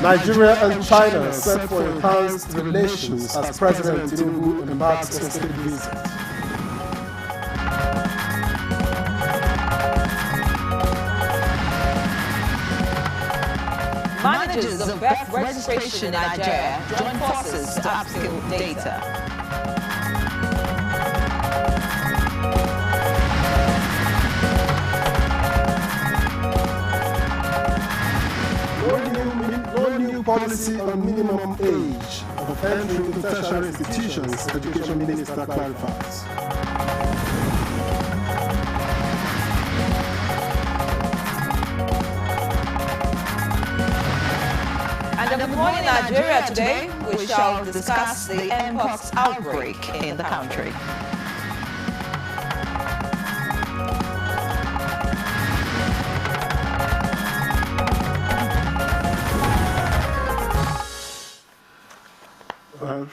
Nigeria and China set for enhanced relations as President Tinubu embarks on state visit. Managers of birth registration in Nigeria join forces to upskill data. No new policy on minimum age of entry into tertiary institutions, Education Minister clarifies. And Good Morning Nigeria today, we shall discuss the Mpox outbreak in the country.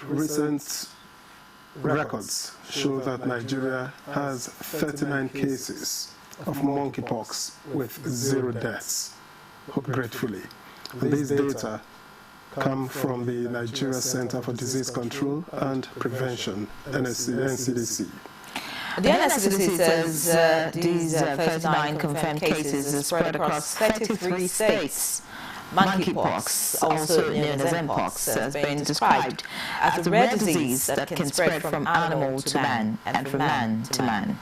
Recent records show that Nigeria has 39 cases of monkeypox with 0 deaths, gratefully. And these data come from the Nigeria Center for Disease Control and Prevention, NCDC. The NCDC says these 39 confirmed cases are spread across 33 states. Monkeypox, also known as Mpox, has been described as a rare disease that can spread from animal to man and from man to man.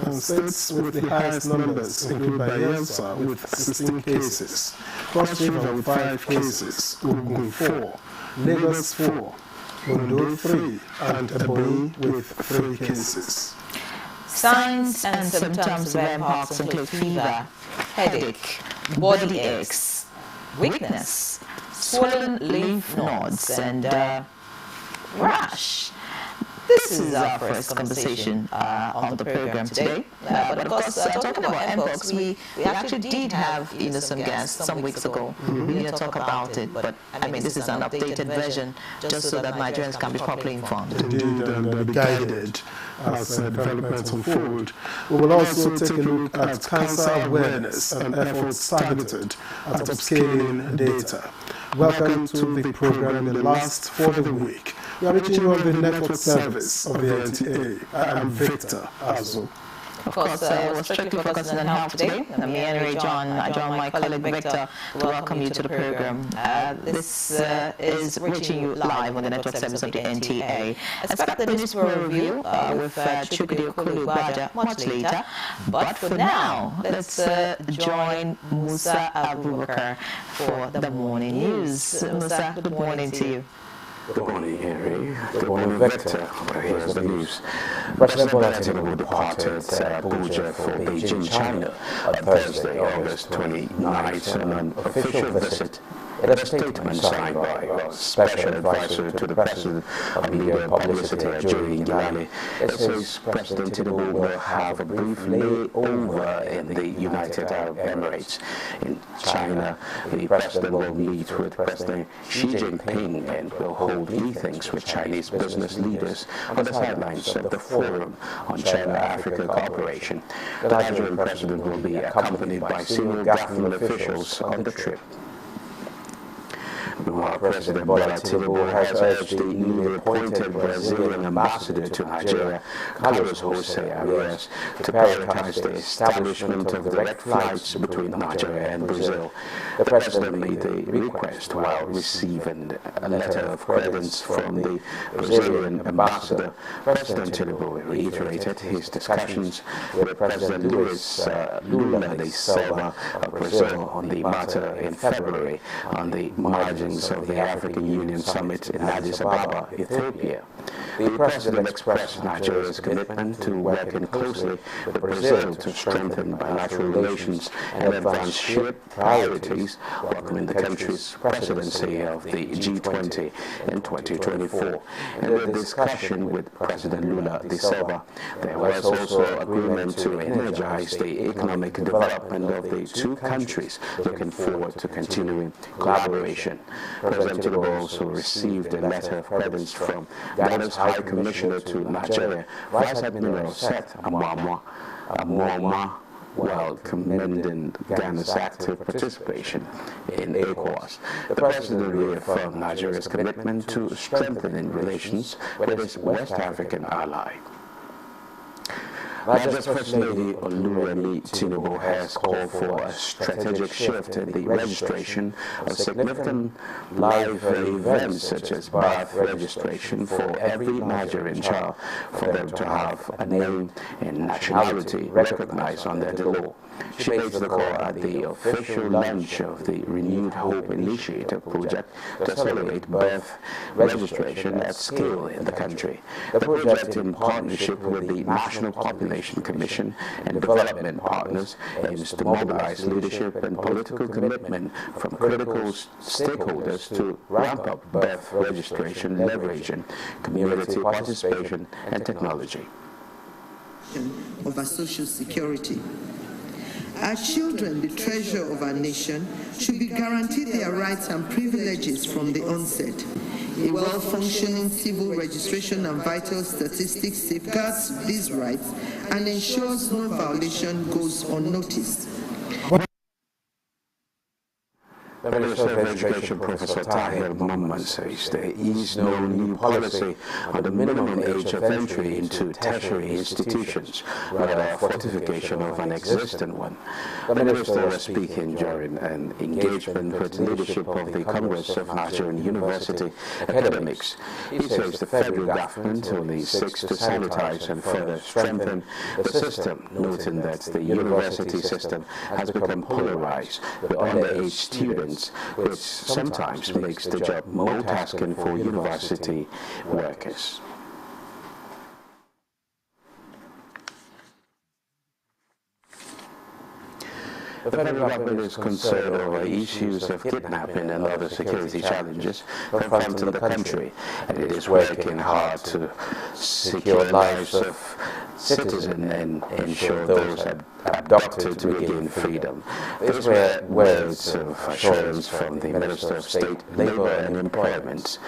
And states with the highest numbers include Bayelsa with 16 cases, Cross River with 5 cases, Ogun 4, Lagos 4, Ondo 3, and Ebonyi with 3 cases. Signs and symptoms of Mpox include fever, headache, body aches, weakness, swollen lymph nodes, and rash. This is our first conversation on the program today. But of course, talking about Mpox, we actually did have some guests some weeks ago. We didn't talk about it, but I mean, this is an updated version just so that Nigerians can be properly informed. Indeed, and be guided as developments unfold. We will also take a look at cancer awareness and efforts targeted at upscaling data. Welcome to the program in the last for the week. We are reaching you on the network service of the NTA. I am Victor Azo. Of course, we're strictly focusing on health today. Me and John, my colleague Victor, welcome you to the program. This is reaching you live on the network service of the NTA. Expect the newspaper review with Chukudi Okulu much later. But for now, let's join Musa Abubakar for the morning news. Musa, good morning to you. Good morning, Henry. Good morning, Victor. Here's the news. President Bola Tinubu departed Abuja for Beijing, China on Thursday, August 29th on an official visit. In a statement signed by a special advisor to the President of Media and Publicity, Joey Ngilani, it says President Tinubu will have a brief layover in the United Arab Emirates. In China, the President will meet with President Xi Jinping and will hold meetings with Chinese business leaders on the sidelines of the Forum on China-Africa Cooperation. The Nigerian President will be accompanied by senior government officials on the trip. Meanwhile, President Bola Tinubu has urged the newly appointed Brazilian ambassador to Nigeria, Carlos Jose Arias, to prioritize the establishment of direct flights between Nigeria and Brazil. The president made the request while receiving a letter of credence from the Brazilian ambassador. President Tinubu reiterated his discussions with President Lula da Silva of Brazil on the matter in February on the margins of the African Union Summit in Addis Ababa, Ethiopia. The president expressed Nigeria's commitment to working closely with Brazil to strengthen bilateral relations and advance shared priorities, welcoming the country's presidency of the G20 in 2024. In a discussion with President Lula da Silva, there was also agreement to energize the economic development of the two countries, looking forward to continuing collaboration. President Tinubu also received a letter of credence from Ghana's High Commissioner to Nigeria, Vice Admiral Seth Amwama while commending Ghana's active participation in ECOWAS. The President reaffirmed Nigeria's commitment to strengthening relations with its West African ally. Nigeria's First Lady Nta Tinubu has called for a strategic shift in the registration of significant live events such as birth registration for every Nigerian child for them to have a name and nationality recognized under the law. She made the call at the official launch of the Renewed Hope Initiative project to accelerate birth registration at scale in the country. The project, in partnership with the National Population Commission and development partners, aims to mobilize leadership and political commitment from critical stakeholders to ramp up birth registration, leveraging community participation and technology. Of our social security. Our children, the treasure of our nation, should be guaranteed their rights and privileges from the onset. A well-functioning civil registration and vital statistics safeguards these rights and ensures no violation goes unnoticed. The Minister of Education, Professor Tahir Muhammad, says there is no new policy on the minimum age of entry into tertiary institutions, rather a fortification of an existing one. The Minister was speaking during an engagement with leadership of the Congress of Nigerian University Academics. He says the federal government only seeks to sanitize and further strengthen the system, noting that the university system has become polarized with underage students, which sometimes makes the job more tasking for university workers. The federal government is concerned over issues of kidnapping and other security challenges confronting the country, and it is working hard to secure lives of citizens and ensure those abducted to regain freedom. These were words of assurance from the Minister of State, Labour and Employment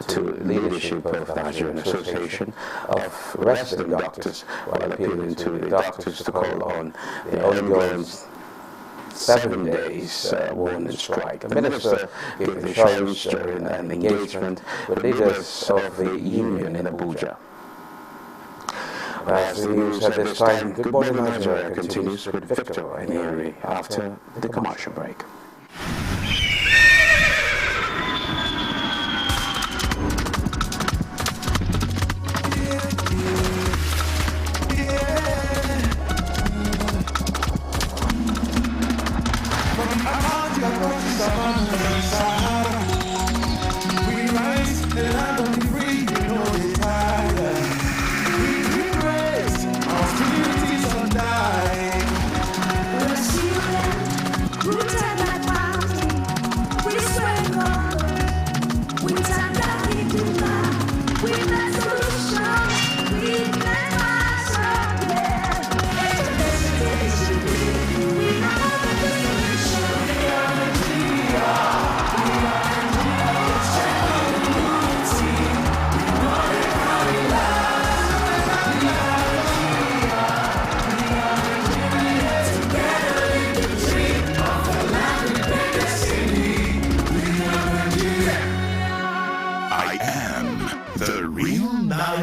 to leadership of the Nigerian Association of Resident Doctors, while appealing to the doctors to call on the ongoing 7 days warning strike. The minister gave the assurance during an engagement with leaders of the union in Abuja. As the news at this time, Good Morning Nigeria continues with Victor and Henry after the commercial break.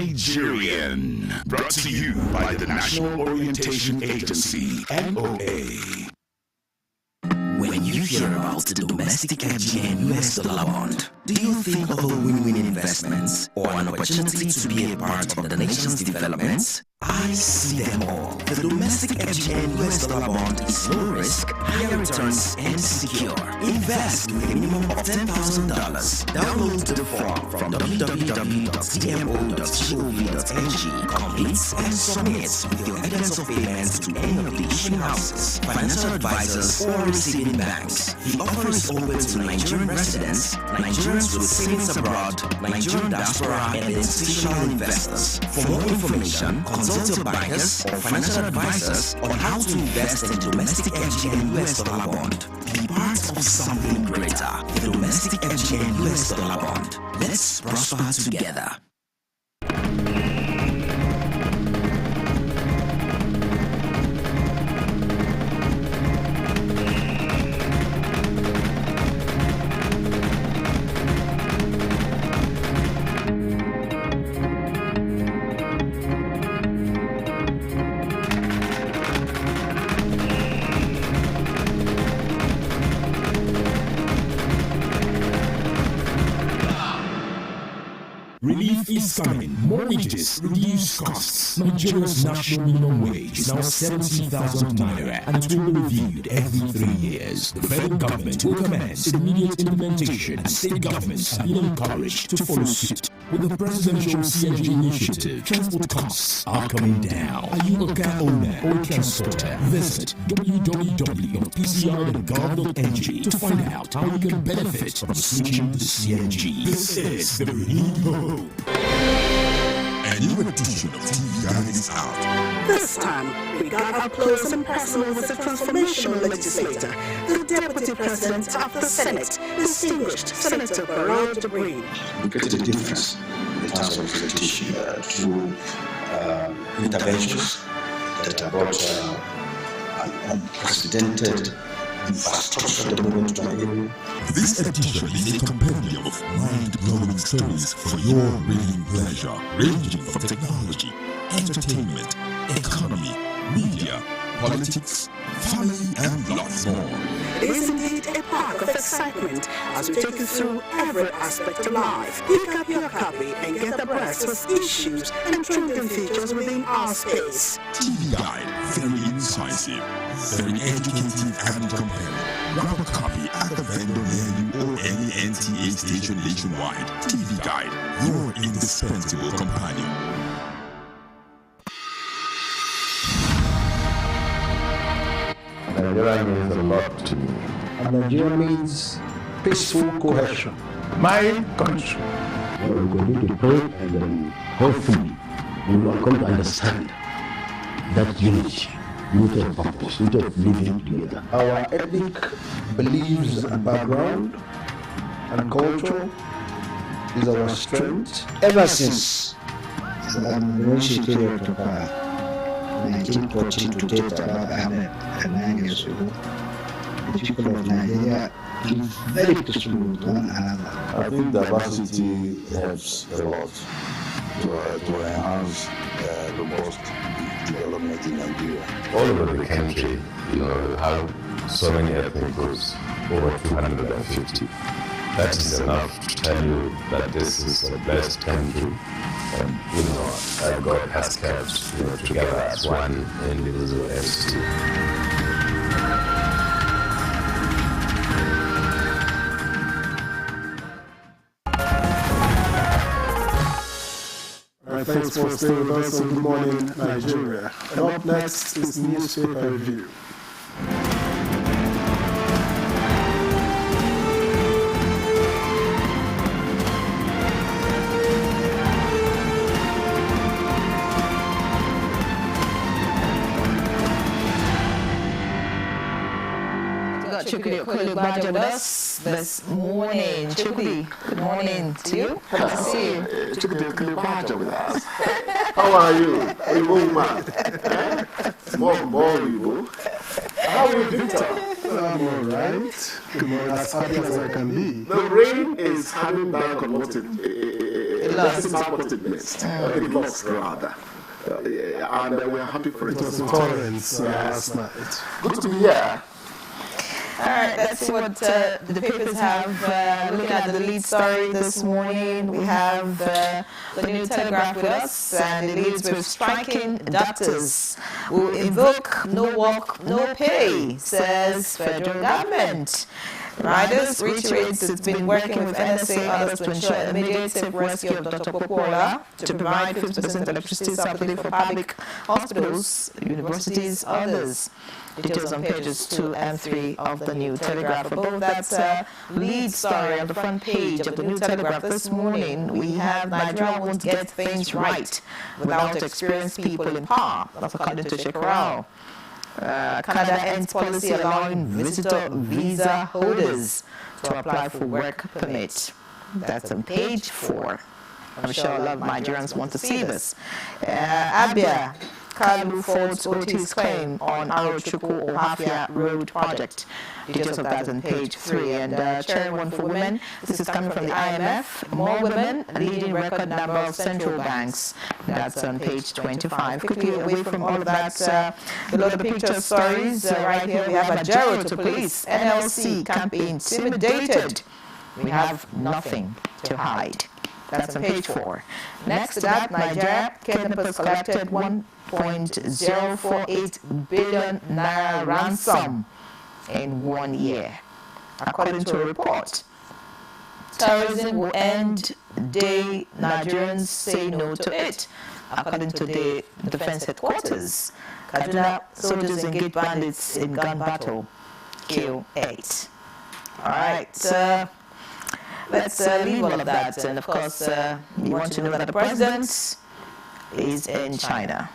Nigerian. Brought to you by the National Orientation Agency, NOA. When you hear about the domestic FGN US dollar bond, do you think of a win-win investment or an opportunity to be a part of the nation's development? I see them all. The domestic FGN US dollar bond is low risk, higher returns, and secure. Invest with a minimum of $10,000. Download the form from www.cmo.gov.ng. Complete and submit with your evidence of payments to any of the issuing houses, financial advisors, or receiving banks. The offer is open to Nigerian residents, Nigerians with savings abroad, Nigerian diaspora, and institutional investors. For more information, consult your bankers or financial advisors on how to invest in domestic FGN US dollar bond. Be part of something greater. The domestic FGN US dollar bond. Let's prosper together. Relief is coming. Mortgages, reduced costs. Nigeria's national minimum wage is now 70,000 naira and it will be reviewed every 3 years. The federal government will commence immediate implementation and state governments have been encouraged to follow suit. With the presidential CNG initiative, transport costs are coming down. Are you a car owner or a transporter? Visit www.pci.gov.ng to find out how you can benefit from switching to CNG. This is the Renewed Hope. A new edition of TV Guide is out. This time, we got up close and personal with the transformational legislator, the Deputy President of the Senate, distinguished Senator Barrow Jibrin. Look at the difference in terms of through interventions that are brought an unprecedented infrastructure development to Nigeria. This edition is a compendium of mind-blowing stories for your reading pleasure, ranging from technology, entertainment, economy, media, politics, family, and lots more. It is indeed a park of excitement as we take you through every aspect of life. Pick up your copy and get abreast with issues and trending features within our space. TV Guide, very incisive, very educative and compelling. Grab a copy at the vendor near you or any NTA station nationwide. TV Guide, your indispensable companion. Nigeria means a lot to me. And Nigeria means peaceful cohesion. My country. We're going to pray and then hopefully we will come to understand that unity of purpose, unity of living together. Our ethnic beliefs and background and culture is our strength. Ever since the administration of 1914 to date, about 109 years ago, the people of Nigeria live very peacefully with one another. I think diversity helps a lot to enhance robust development in Nigeria. All over the country, you have so many ethnic groups, over 250. That is enough to tell you that this is a blessed country. And God has kept together as one indivisible entity. Thanks for staying with us on Good Morning Nigeria. And up next is Newspaper Review. Chukudi Okulubaja with us this morning. Chukudi, good morning to you. Good to see you. Chukudi Okulubaja with us. How are you? Are you woman? More you. How are you, Victor? I'm all right. Good morning, as happy as I can be. The rain is having back on what it missed. It lost, rather. And we're happy for it. It was in torrents last night. Good to be here. All right, let's see what the papers have. Looking at the lead story this morning, we have the New Telegraph with us, and it leads with striking doctors who invoke no work, no pay, says federal government. Riders reiterates it's been working with NSA and others to ensure immediate safe rescue of Dr. Popola to provide 50% electricity supply for public hospitals, universities, others. Details on pages 2 and 3 of the New Telegraph. Above that lead story on the front page of the New Telegraph this morning, we have Nigeria won't get things right without experienced people in power. That's according to Shekarao. Canada ends policy allowing visitor visa holders to apply for work permit. That's on page 4. I'm sure a lot of Nigerians want to see this. Abia, Kalu Ford's OT's claim on Arochukwu Ohafia Road project. Details of that on page 3. And Cherry One for Women. This is coming from the IMF. More women, leading record number of central banks. That's on page 25. Quickly away from all of that, below the picture stories, right here we have Ajero to police. NLC can't be intimidated. We have nothing to hide. That's on page 4. Next to that, Nigeria kidnappers collected 1.048 billion naira ransom in 1 year, according to a report. Terrorism will end day Nigerians say no to it, according to the defense headquarters. Kaduna soldiers engage bandits in gun battle, kill 8. All right, let's leave all of that. And of course, you want to know that the president is in China.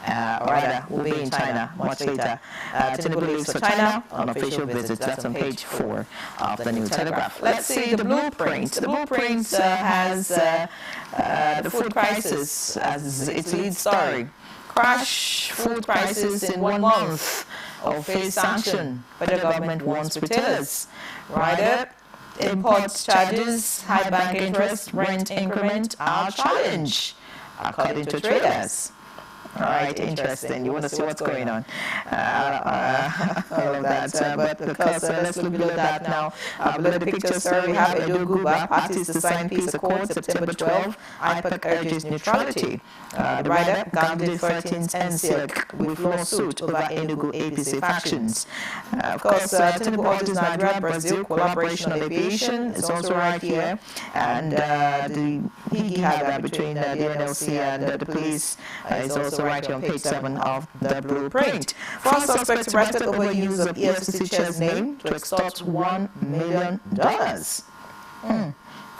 Or rather, will be in China much later. Tinubu leaves for China on official visit. That's on page 4 of the New Telegraph. Let's see the blueprint. The blueprint has the food crisis as its lead story. Crash food prices in 1 month or face sanction. Federal government warns retailers. Rider, import charges, high bank interest, rent increment are challenge, according to traders. All right, interesting. You want to see what's going on. All of that. But of course, let's look below that now. Below the picture, sir, we have Edo Guba, parties to sign peace accord September 12. IPAC urges neutrality. The rider, Gandhi 13th NCEC with lawsuit over Enugu APC factions. Of course, Tinubu urges Nigeria, Brazil collaboration on aviation. It's also right here. And the higgy between the NLC and the police is also right here on page 7 of the blueprint. 4 suspects arrested over use of EFCC chair's name to extort $1 million.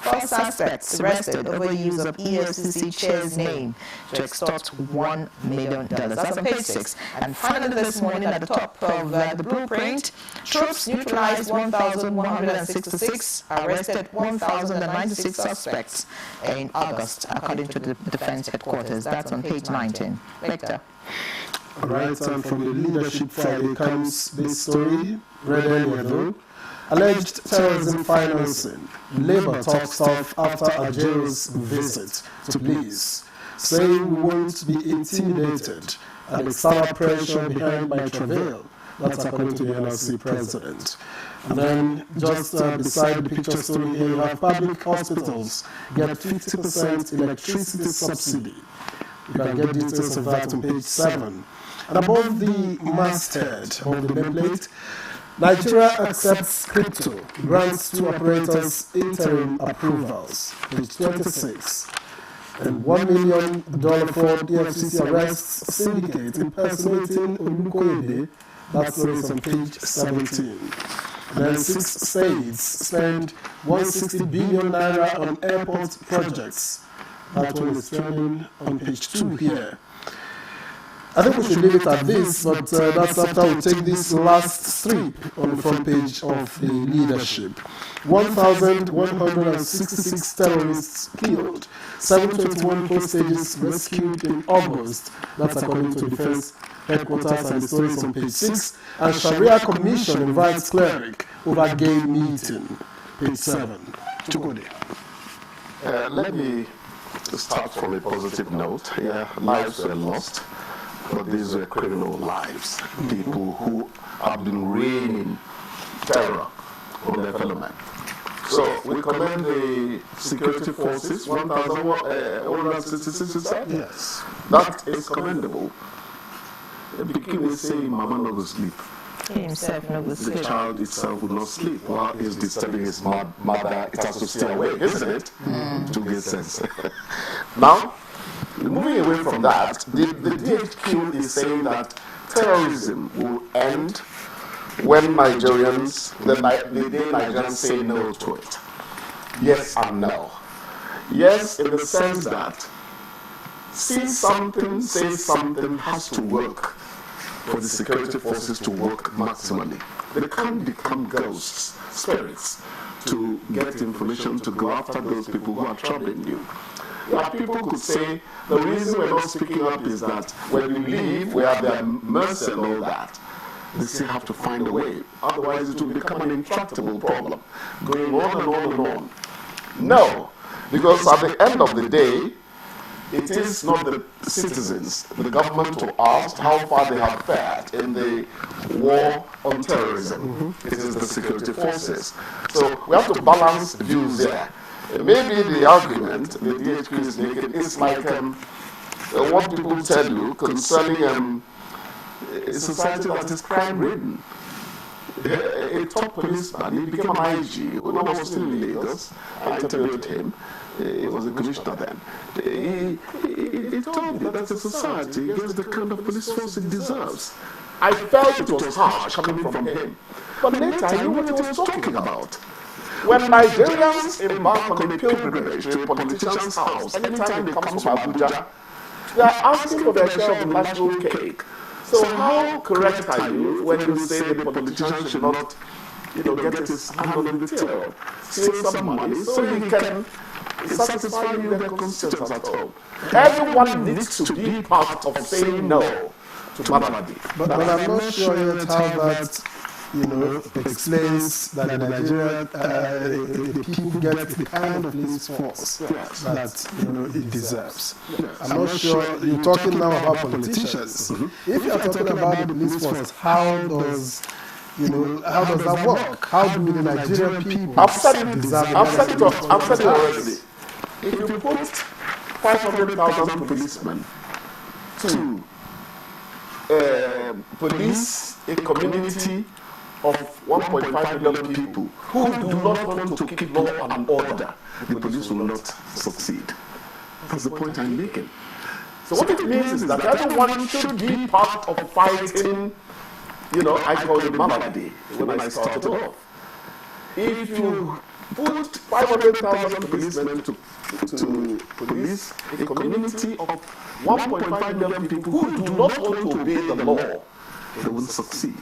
4 suspects arrested over use of EFCC chair's name to extort $1 million. That's on page 6. And finally this morning at the top of the blueprint, troops neutralized 1,166, arrested 1,096 suspects in August, according to the defense headquarters. That's on page 19. Victor. All right, and from the Leadership Friday comes this story, read earlier though. Alleged terrorism financing. Labour talks tough after Ajero's visit to police, saying we won't be intimidated and external pressure behind by travail. That's according to the NLC president. And then just beside the picture story here, you have public hospitals get 50% electricity subsidy. You can get details of that on page 7. And above the masthead of the nameplate, Nigeria accepts crypto, grants to operators interim approvals, page 26. And $1 million fraud EFCC arrests syndicate impersonating Olukoyede, that's on page 17. Then 6 states spend 160 billion naira on airport projects. That one is trending on page 2 here. I think we should leave it at this, but that's after we take this last strip on the front page of the Leadership. 1,166 terrorists killed, 721 hostages rescued in August. That's according to Defense Headquarters, and the story is on page 6. And Sharia Commission invites cleric over gay meeting, page 7. Chukode. Let me start from a positive note. Yeah, lives were lost. But these were criminal lives, people who have been raining terror on their fellow men. So we commend the security forces, 1,166. Yes. That is commendable. The beginning is saying, Mama no go sleep. He himself no go sleep. The child itself will not sleep while he's disturbing his mother. It has to stay awake, isn't it? To get sense. Now, moving away from that, the DHQ is saying that terrorism will end when the day Nigerians say no to it. Yes and no. Yes, in the sense that see something, say something has to work for the security forces to work maximally. They can't become ghosts, spirits, to get information to go after those people who are troubling you. Yeah, people could say the reason we're not speaking up is that when we leave, we are their mercy and all that. They still have to find a way. Otherwise, it will become an intractable problem, going on and on and on. No, because at the end of the day, it is not the citizens, the government, to ask how far they have fared in the war on terrorism. It is the security forces. So we have to balance views there. Maybe the argument the DHQ is making is like what people tell you concerning a society that is crime-ridden. A top policeman, he became an IG when I was still in Lagos. I interviewed him. He was a commissioner then. He told me that the society gets the kind of police force it deserves. I felt it was harsh coming from him. But later I knew what he was talking about. When Nigerians embark on a pilgrimage to a politician's house, anytime they come to Abuja, they are asking for their share of the national cake. So how correct are you when you say the politician should not, get his hand on the till, steal some money so he can satisfy you their constituents at home? Everyone needs to be part of saying no to Maladi. But I'm not sure yet how that, explains that in Nigeria, the people get the kind of police force that, it deserves. I'm not sure, you're talking now about politicians. If you're talking about the police force, how does that work? How do the Nigerian people deserve it? I've said it already. If you put 500,000 policemen to police a community of 1.5 million people who do not want to keep law and order, the police will not succeed. That's the point I'm making. So what it means is that everyone should be part of fighting, I call it Maladi when I started off. If you put 500,000 policemen to police a community of 1.5 million people who do not want to obey the law, they won't succeed.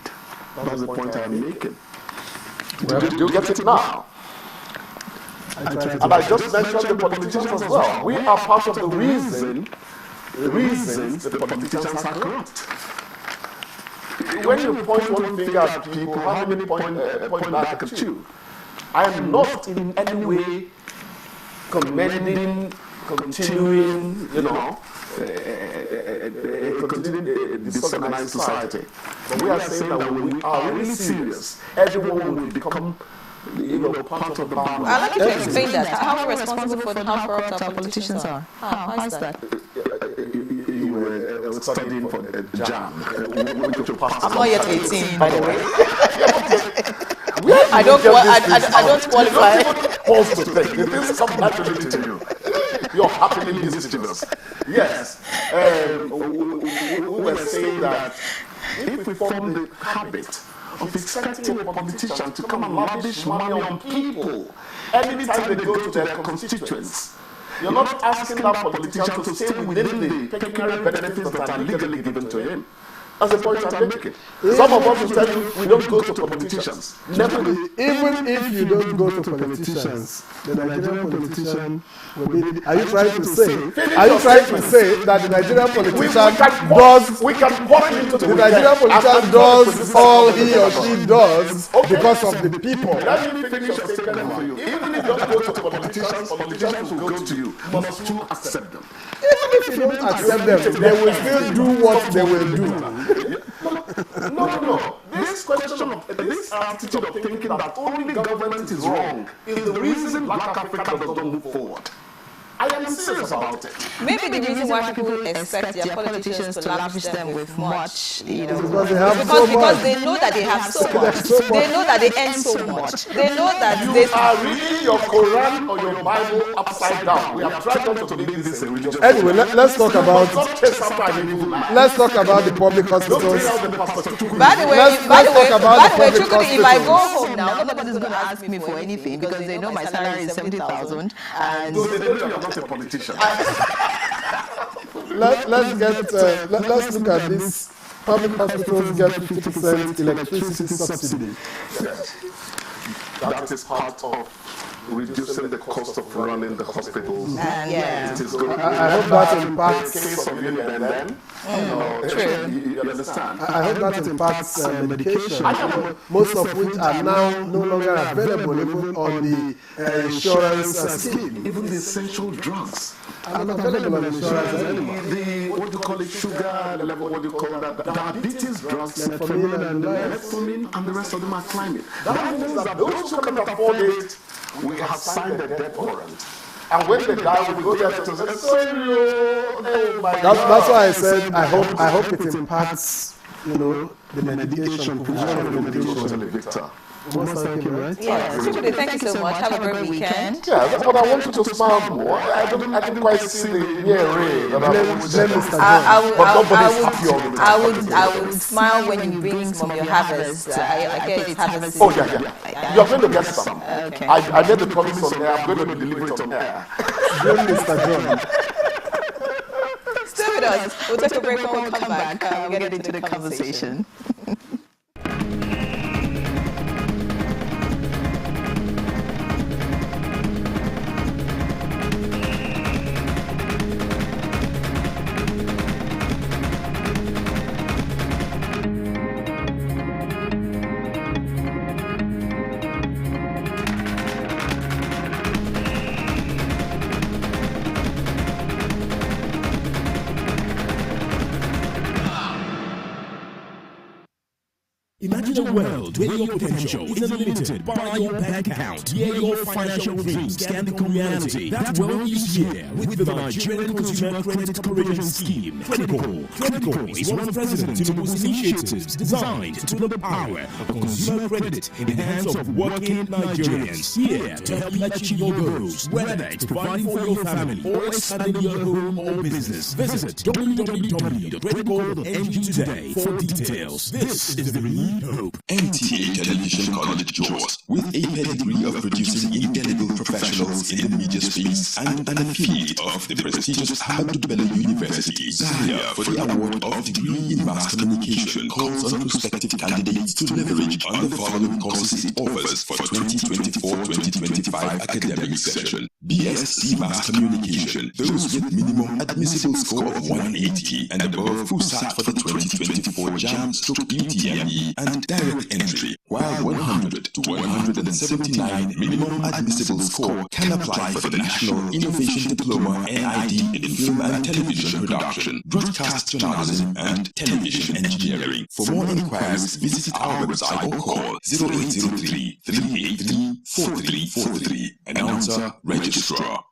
That's the point I'm making. Do you get it now? And I just mentioned the politicians as well. We are part of the reasons the politicians are corrupt. When you point one finger at people, how many point back at you? I am not in any way commending, continuing, continuing disorganized society. But we are saying that when we are really serious, everyone will become, part of the band. I'd like you to explain that. How are we responsible for how corrupt our politicians are? How is that? You were studying for a jam. I'm not yet 18, by the way. I don't qualify. Pause to think. If this comes naturally to you, you're happily mischievous. Yes. We were saying that if we form the habit of expecting a politician to come and lavish money on people anytime they go to their constituents, you're not asking that politician to stay within the pecuniary benefits that are legally given to him. That's the point I'm making. Some of us will tell you we don't go to politicians. Never. Even if you don't go to politicians, the Nigerian politician will be. Are you trying to say that the Nigerian politician does? We can walk into the Nigerian politician does all he or she does because of the people. Let me finish your statement for you. Even if you don't go to politicians will go to you. Must you accept them? Even if you don't accept them, they will still do what they will do. No. This question of this attitude of thinking that only government is wrong is the reason Black Africa does not move forward. I am serious about it. Maybe the reason why people expect their politicians to lavish them with much, because they have so much. Because they know that they have so much. They know that they earn so much. They know that you are reading your Quran or your Bible upside down. We have tried not to make this a religious. Anyway, let's talk about the public hospitals. By the way, if I go home now, nobody's going to ask me for anything because they know my salary is 70,000 and. A politician. Let's look at this. Public hospitals get 50% electricity subsidy. Yes. That is part of reducing the cost of running the hospitals. It is good. I hope that impacts. In case of you and then, you understand. I hope that impacts medication, most of which are now no longer available even on the insurance scheme. Even the essential drugs are not available on insurance anymore. The what do you call it, sugar level, what do you call that? Diabetes drugs, metformin and the rest of them are climbing. That means that those who cannot afford it we have signed a death warrant. And when the guy will go there to say, sorry, oh my God. That's why I said I hope it impacts, the medication, provision of medication. Victor. Almost like it, right? Yeah, thank you so much. Have a great weekend. Yeah, but I want you to smile more. I didn't quite see the ray that I would smile when you bring some of your harvest. I guess harvest. Oh, yeah. You're going to get some. Okay. I made the promise on air. I'm going to deliver it on air. Mr. John. Stay with us. We'll take a break. When we come back, we'll get into the conversation. Imagine a world where your potential is limited by your bank account, where your financial dreams can become reality. That world is here with the Nigerian Consumer Credit Corporation Scheme, Credico. Credico is one of President Tinubu's initiatives designed to empower consumer credit in the hands of working Nigerians. Here to help you achieve your goals, whether it's providing for your family or expanding your home or business. Visit www.credico.ng today for details. This is the Hope. NTA Television College Jaws, with a pedigree of producing indelible professionals in the media space and an affiliate of the prestigious Ahmadu Bello University, Zaria, for the award of degree in mass communication, calls on prospective candidates to leverage on the following courses it offers for 2024-2025 academic session. BSc Mass Communication, those with minimum admissible score of 180 and above who sat for the 2024 JAM/UTME and direct entry, while 100 to 179 minimum admissible score can apply for the National Innovation Diploma NID in Film and Television Production, Broadcast Journalism and Television Engineering. For more inquiries, visit our website or call 0803 383 4343. Announcer, Registrar.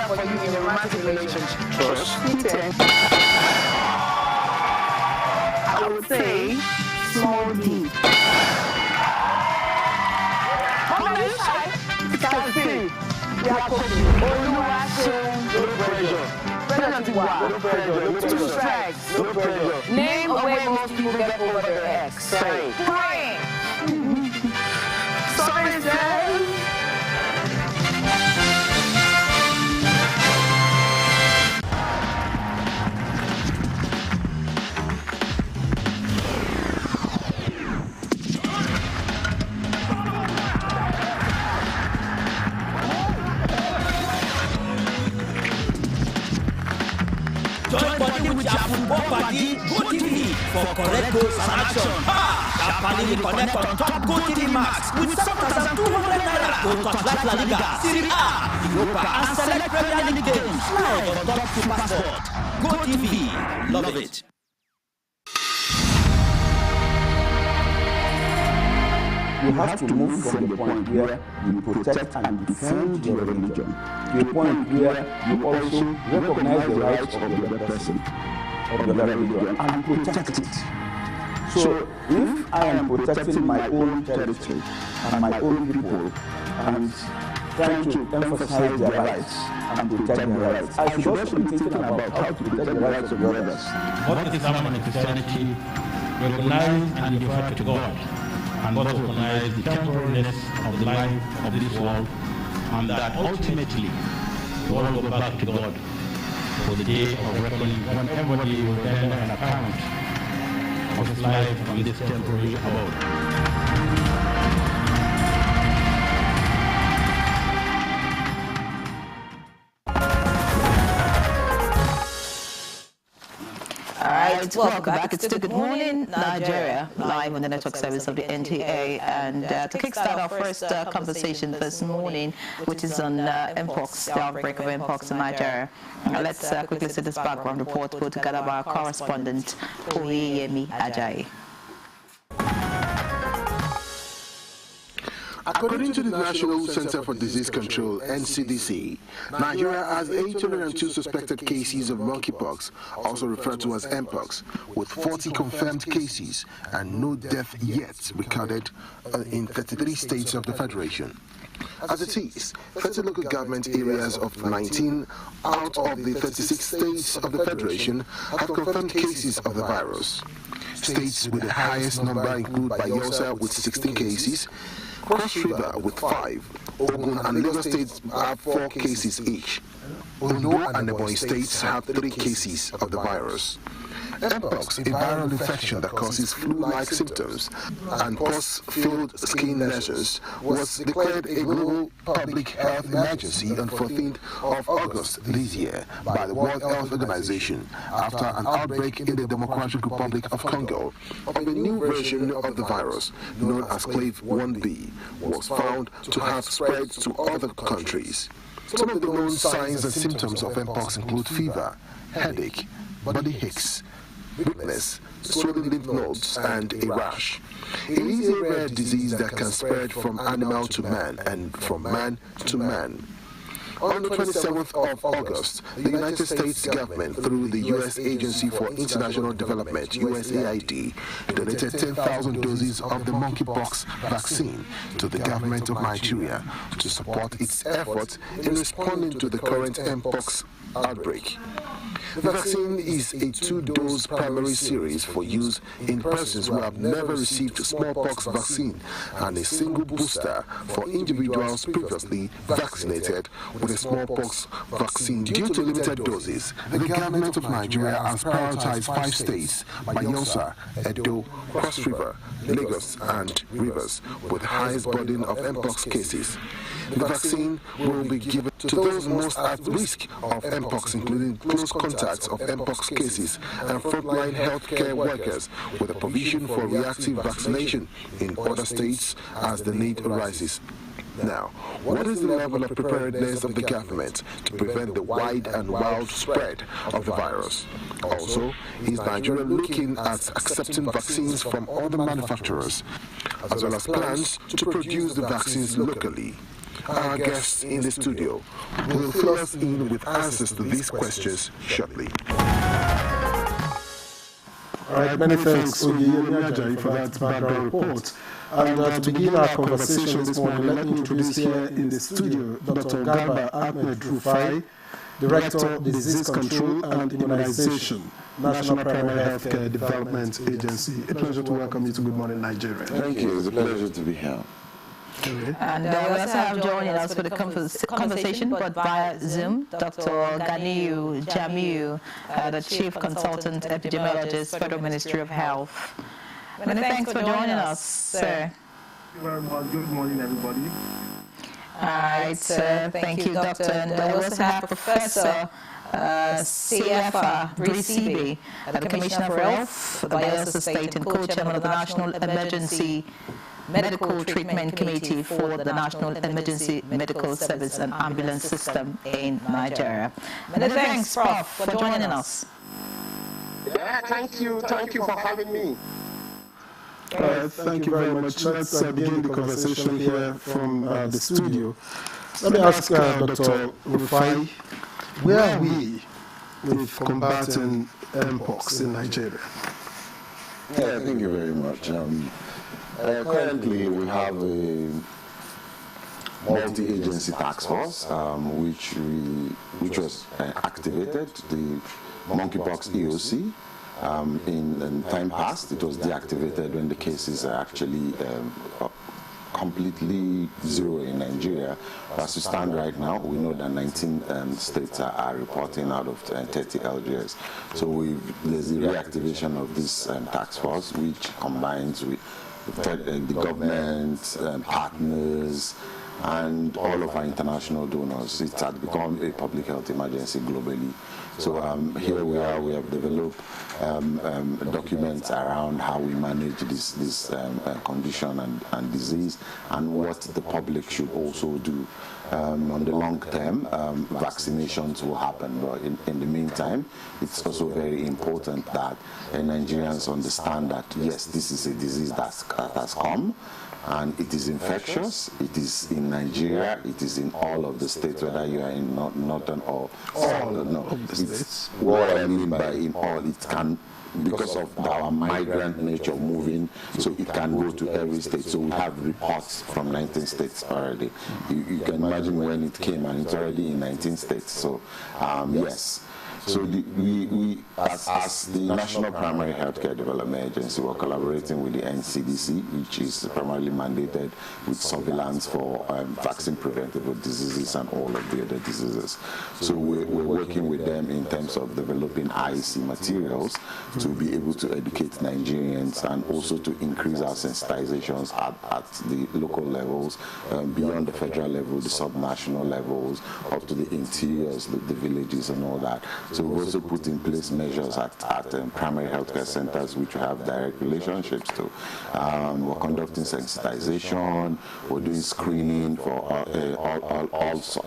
For you in a romantic relationship. Trust. I would say small D. On this side, you can see we are cooking. No pressure. Penalty one. No pressure. Two strikes. No pressure. Name a way most people get over their ex. Sorry. Praying. Sorry, sir. Join body with your football party, GoTV, for correct goals and action. Sharply connect on top GoTV Max with 7,200 naira to Torchlight La Liga, Serie A, Europa, and select Premier League games live on top Super Sport. GoTV, love it. You have to move from the point where you protect and defend your religion to a point where you also recognize the rights of the other person, of the other religion, and protect it. So if I am protecting my own territory and my own people and trying to emphasize their rights and protect their rights, I should also be thinking about how to protect the rights of the others. What Islam and Christianity recognize and defer to God, and both recognize the temporariness of the life of this world, and that ultimately we all go back to God for the day of reckoning, when everybody will render an account of his life on this temporary abode. Right, welcome back. It's still Good Morning Nigeria, live on the network service of the NTA. And to kickstart our first conversation this morning, which is on Mpox, the outbreak of Mpox in Nigeria. Let's quickly see this background report put together by our correspondent, Oyeyemi Ajayi. According to the National Center for Disease Control, NCDC, Nigeria has 802 suspected cases of monkeypox, also referred to as Mpox, with 40 confirmed cases and no death yet recorded in 33 states of the Federation. As it is, 30 local government areas of 19 out of the 36 states of the Federation have confirmed cases of the virus. States with the highest number include Bayelsa with 16 cases, Cross River with 5, Ogun and Lagos states have 4 cases each. Ondo and Ebonyi states have 3 cases of the virus. Mpox, a viral infection that causes flu-like symptoms and pus-filled skin lesions, was declared a global public health emergency on 14th of August this year by the World Health Organization after an outbreak in the Democratic Republic of Congo of a new version of the virus known as Clade 1b was found to have spread to other countries. Some of the known signs and symptoms of Mpox include fever, headache, body aches, weakness, swollen lymph nodes, and a rash. It is a rare disease that can spread from animal to man and from man to man. On the 27th of August, the United States government, through the U.S. Agency for International Development, USAID, donated 10,000 doses of the monkeypox vaccine to the government of Nigeria to support its efforts in responding to the current Mpox outbreak. The vaccine is a 2-dose primary series for use in persons who have never received a smallpox vaccine and a single booster for individuals previously vaccinated with a smallpox vaccine. Due to limited doses, the government of Nigeria has prioritized 5 states, Bayelsa, Edo, Cross River, Lagos, and Rivers, with the highest burden of Mpox cases. The vaccine will be given to those most at risk of Mpox, including close contacts of Mpox cases and frontline healthcare workers, with a provision for reactive vaccination in other states as the need arises. Now, what is the level of preparedness of the government to prevent the wide and wild spread of the virus? Also, is Nigeria looking at accepting vaccines from other manufacturers, as well as plans to produce the vaccines locally? Our guests in the studio will fill us in with answers to these questions shortly. All right, many thanks, Oyeyemi Ajayi, for that background report. And to begin our conversation this morning, let me introduce here in the studio Dr. Garba Ahmed Rufai, Director of Disease Control and Immunization, National Primary Healthcare Development Agency. A pleasure to welcome you to Good Morning Nigeria. Thank you. It's a pleasure to be here. And we also have joining us for the conversation, but via Zoom, Dr. Ganiyu Jamiu, the Chief Consultant Epidemiologist, Federal Ministry of Health. Many thanks for joining us, sir. Thank you very much. Good morning, everybody. All right, thank you, Doctor. And we also have Professor CFA Brisibe, the Commissioner for Health, the Bayelsa State, and co-chairman of the National Emergency Medical Treatment Committee for the National Emergency Medical Service and Ambulance System in Nigeria. Many thanks, Prof, for joining us. Yeah, thank you for having me. Thank you very much. Let's begin the conversation here from the studio. Let me ask Dr. Rufai, where are we with combating Mpox in Nigeria? Yeah, thank you very much. Currently, we have a multi-agency task force, which was activated, the monkeypox EOC. In time past, it was deactivated when the cases are actually completely zero in Nigeria. As we stand right now, we know that 19 states are reporting out of 30 LGS. So there's the reactivation of this task force, which combines with the government, partners, and all of our international donors. It has become a public health emergency globally. So here we are. We have developed documents around how we manage this condition and disease, and what the public should also do. On the long term, vaccinations will happen, but in the meantime, it's also very important that Nigerians understand that yes, this is a disease that has come, and it is infectious. It is in Nigeria. It is in all of the states, whether you are in northern or southern. No, it's what I mean by in all. It can, because of our migrant nature moving, so it can go to every state. So we have reports from 19 states already. You can imagine when it came, and it's already in 19 states. So yes. So we as the National Primary Healthcare Development Agency, we're collaborating with the NCDC, which is primarily mandated with surveillance for vaccine preventable diseases and all of the other diseases. So we're working with them in terms of developing IEC materials to be able to educate Nigerians, and also to increase our sensitizations at the local levels, beyond the federal level, the subnational levels, up to the interiors, the villages and all that. So we've also put in place measures at primary healthcare centers, which we have direct relationships to. We're conducting sensitization, we're doing screening for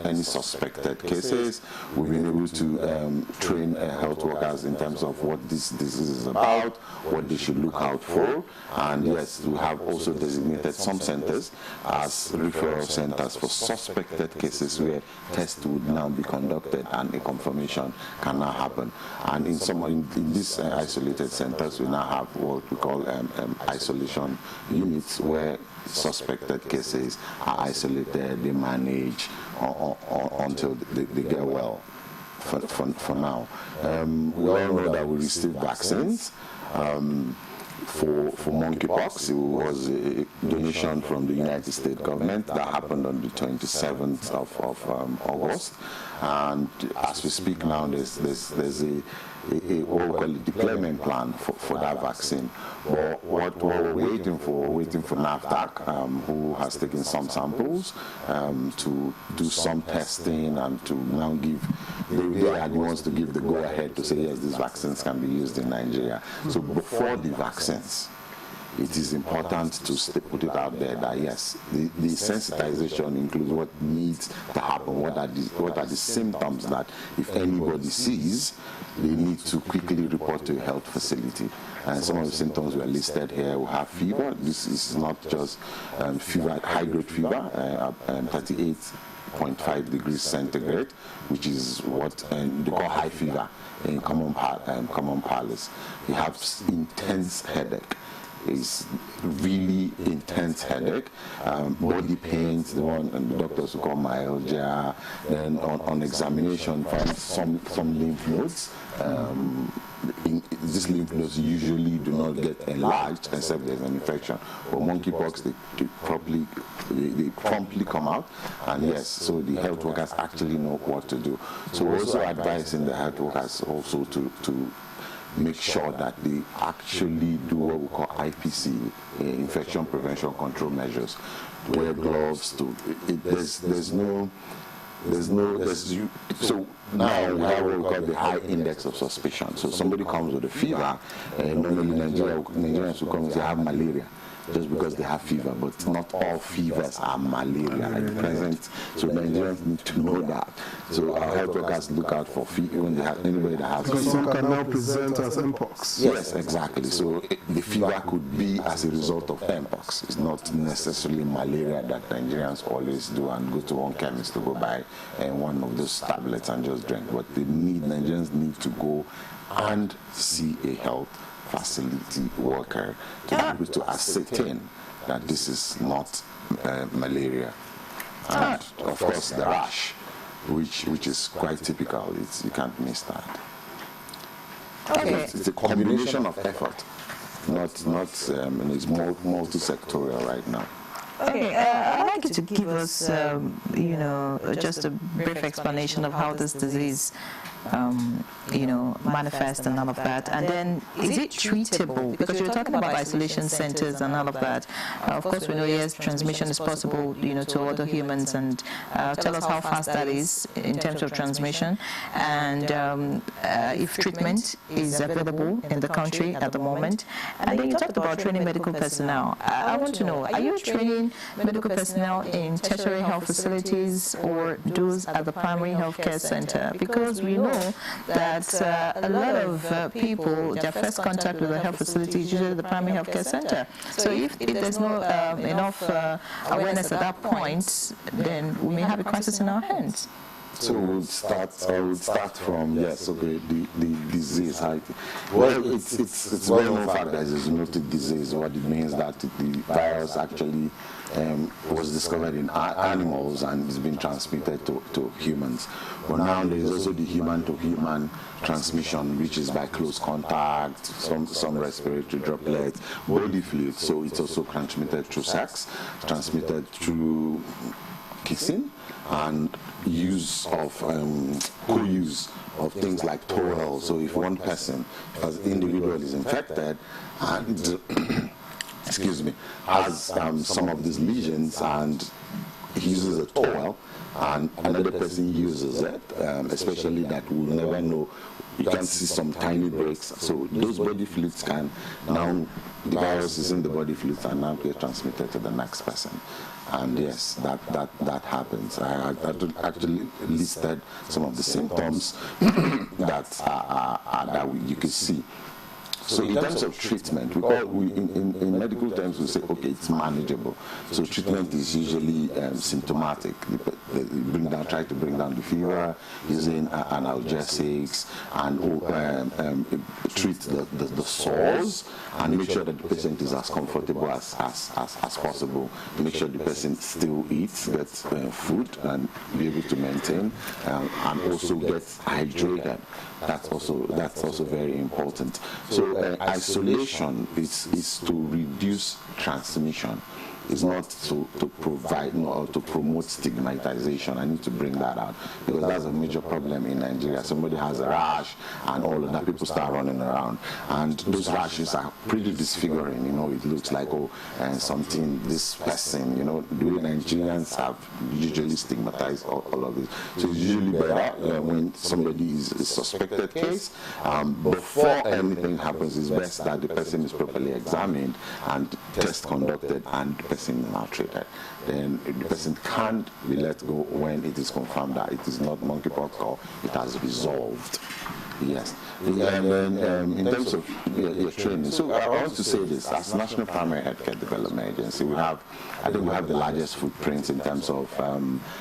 any suspected cases. We've been able to train health workers in terms of what this disease is about, what they should look out for. And yes, we have also designated some centers as referral centers for suspected cases where tests would now be conducted and a confirmation can now happen. And in these isolated centers, we now have what we call isolation units, where suspected cases are isolated, they manage until they get well. For now, we all know that we received vaccines. For monkeypox. It was a donation from the United States government that happened on the 27th of August. And as we speak now, there's a what we call a deployment plan for that vaccine. But what we're waiting for NAFDAC, who has taken some samples, to do some testing and to now give, they are the ones to give the go-ahead to say, yes, these vaccines can be used in Nigeria. So before the vaccines, it is important to put it out there that yes, the sensitization includes what needs to happen, what are the symptoms that if anybody sees, they need to quickly report to a health facility. And some of the symptoms were listed here. We have fever. This is not just fever, high-grade fever, 38.5 degrees centigrade, which is what they call high fever in common parlance. You have intense headache. Is really intense headache, body pains, the one and the doctors will call myalgia. Then on examination, find some lymph nodes. These lymph nodes usually do not get enlarged except there's an infection. For monkeypox, they promptly come out, and yes, so the health workers actually know what to do. So we're also advising the health workers also to make sure that they actually do what we call IPC, infection prevention control measures. Wear gloves. So now we have what we call the high index of suspicion. So somebody comes with a fever, normally Nigerians will come and say, I have malaria, just because they have fever, but not all fevers are malaria at present. So Nigerians need to know that. So our health workers look out for fever when they have anybody that has fever. Because some can now present as Mpox. Yes, exactly. So the fever could be as a result of Mpox. It's not necessarily malaria that Nigerians always do and go to one chemist to go buy one of those tablets and just drink. But Nigerians need to go and see a health facility worker to be able to ascertain that this is not malaria. And of course the rash, which is quite typical. You can't miss that. Okay. It's a combination of effort, it's multi-sectorial right now. Okay, I'd like you to give us, just a brief explanation of how this disease manifest and all of that? And then is it treatable? Because you're talking about isolation centers and all of that. Of course, we know, yes, transmission is possible, to other humans. And tell us how fast that is in terms of transmission. And if treatment is available in the country at the moment. And then you talked about training medical personnel. I want to know, are you training medical personnel in tertiary health facilities or those at the primary health care center? Because we know that a lot of people, their first contact with the health facility is usually the primary health care center. So if there's no enough awareness at that point, then we may have a crisis in our hands. So we'll start from, yes, okay, the disease. Well, it's well known fact that it's a zoonotic disease. What it means that the virus actually was discovered in animals and is being transmitted to humans. But now there is also the human-to-human transmission, which is by close contact, some respiratory droplets, body fluids. So it's also transmitted through sex, transmitted through kissing, and use of co-use of things like towels. So if one person, as individual, is infected and excuse me, has some of these lesions and he uses a towel and another person uses it, especially that we'll never know. You can see some tiny breaks. So those body fluids can now, the virus is in the body fluids and now get transmitted to the next person. And yes, that happens. I actually listed some of the symptoms that you can see. So in terms of treatment, in medical terms we say, okay, it's manageable. So treatment is usually symptomatic. Try to bring down the fever using analgesics and treat the sores and make sure that the patient is as comfortable as possible. Make sure the person still eats, gets food and be able to maintain and also gets hydrated. That's also very important. So isolation is to reduce transmission. It's not to provide or to promote stigmatization. I need to bring that out because that's a major problem in Nigeria. Somebody has a rash and all of that, people start running around. And those rashes are pretty disfiguring, it looks like, something, this person, the way Nigerians have usually stigmatized all of this. So it's usually better when somebody is a suspected case, before anything happens, it's best that the person is properly examined and test conducted and the person maltreated. Then the person can't be let go when it is confirmed that it is not monkeypox or it has resolved. Yes. And then in terms of your training, so I want to say this, as National Primary Healthcare Development Agency, I think we have the largest footprint in terms of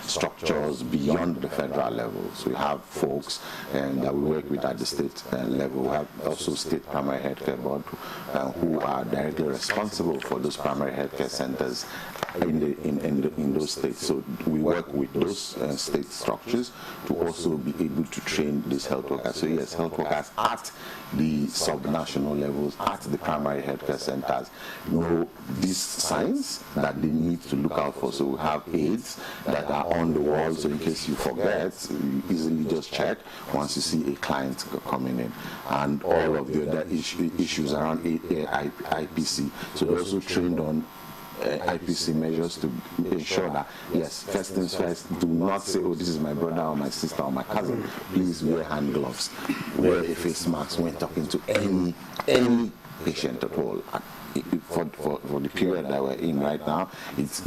structures beyond the federal level. So we have folks that we work with at the state level. We have also state primary healthcare board who are directly responsible for those primary healthcare centers in those states. So we work with those state structures to also be able to train these health workers. So yes, health workers at the subnational levels, at the primary healthcare centers, know these signs that they need to look out for. So we have aids that are on the wall, so in case you forget, you easily just check once you see a client coming in. And all of the other issues around IPC. So they're also trained on IPC measures to ensure that, yes, first things first, do not say, oh, this is my brother or my sister or my cousin. Please wear hand gloves, wear a face mask when talking to any patient at all. For the period that we're in right now, it's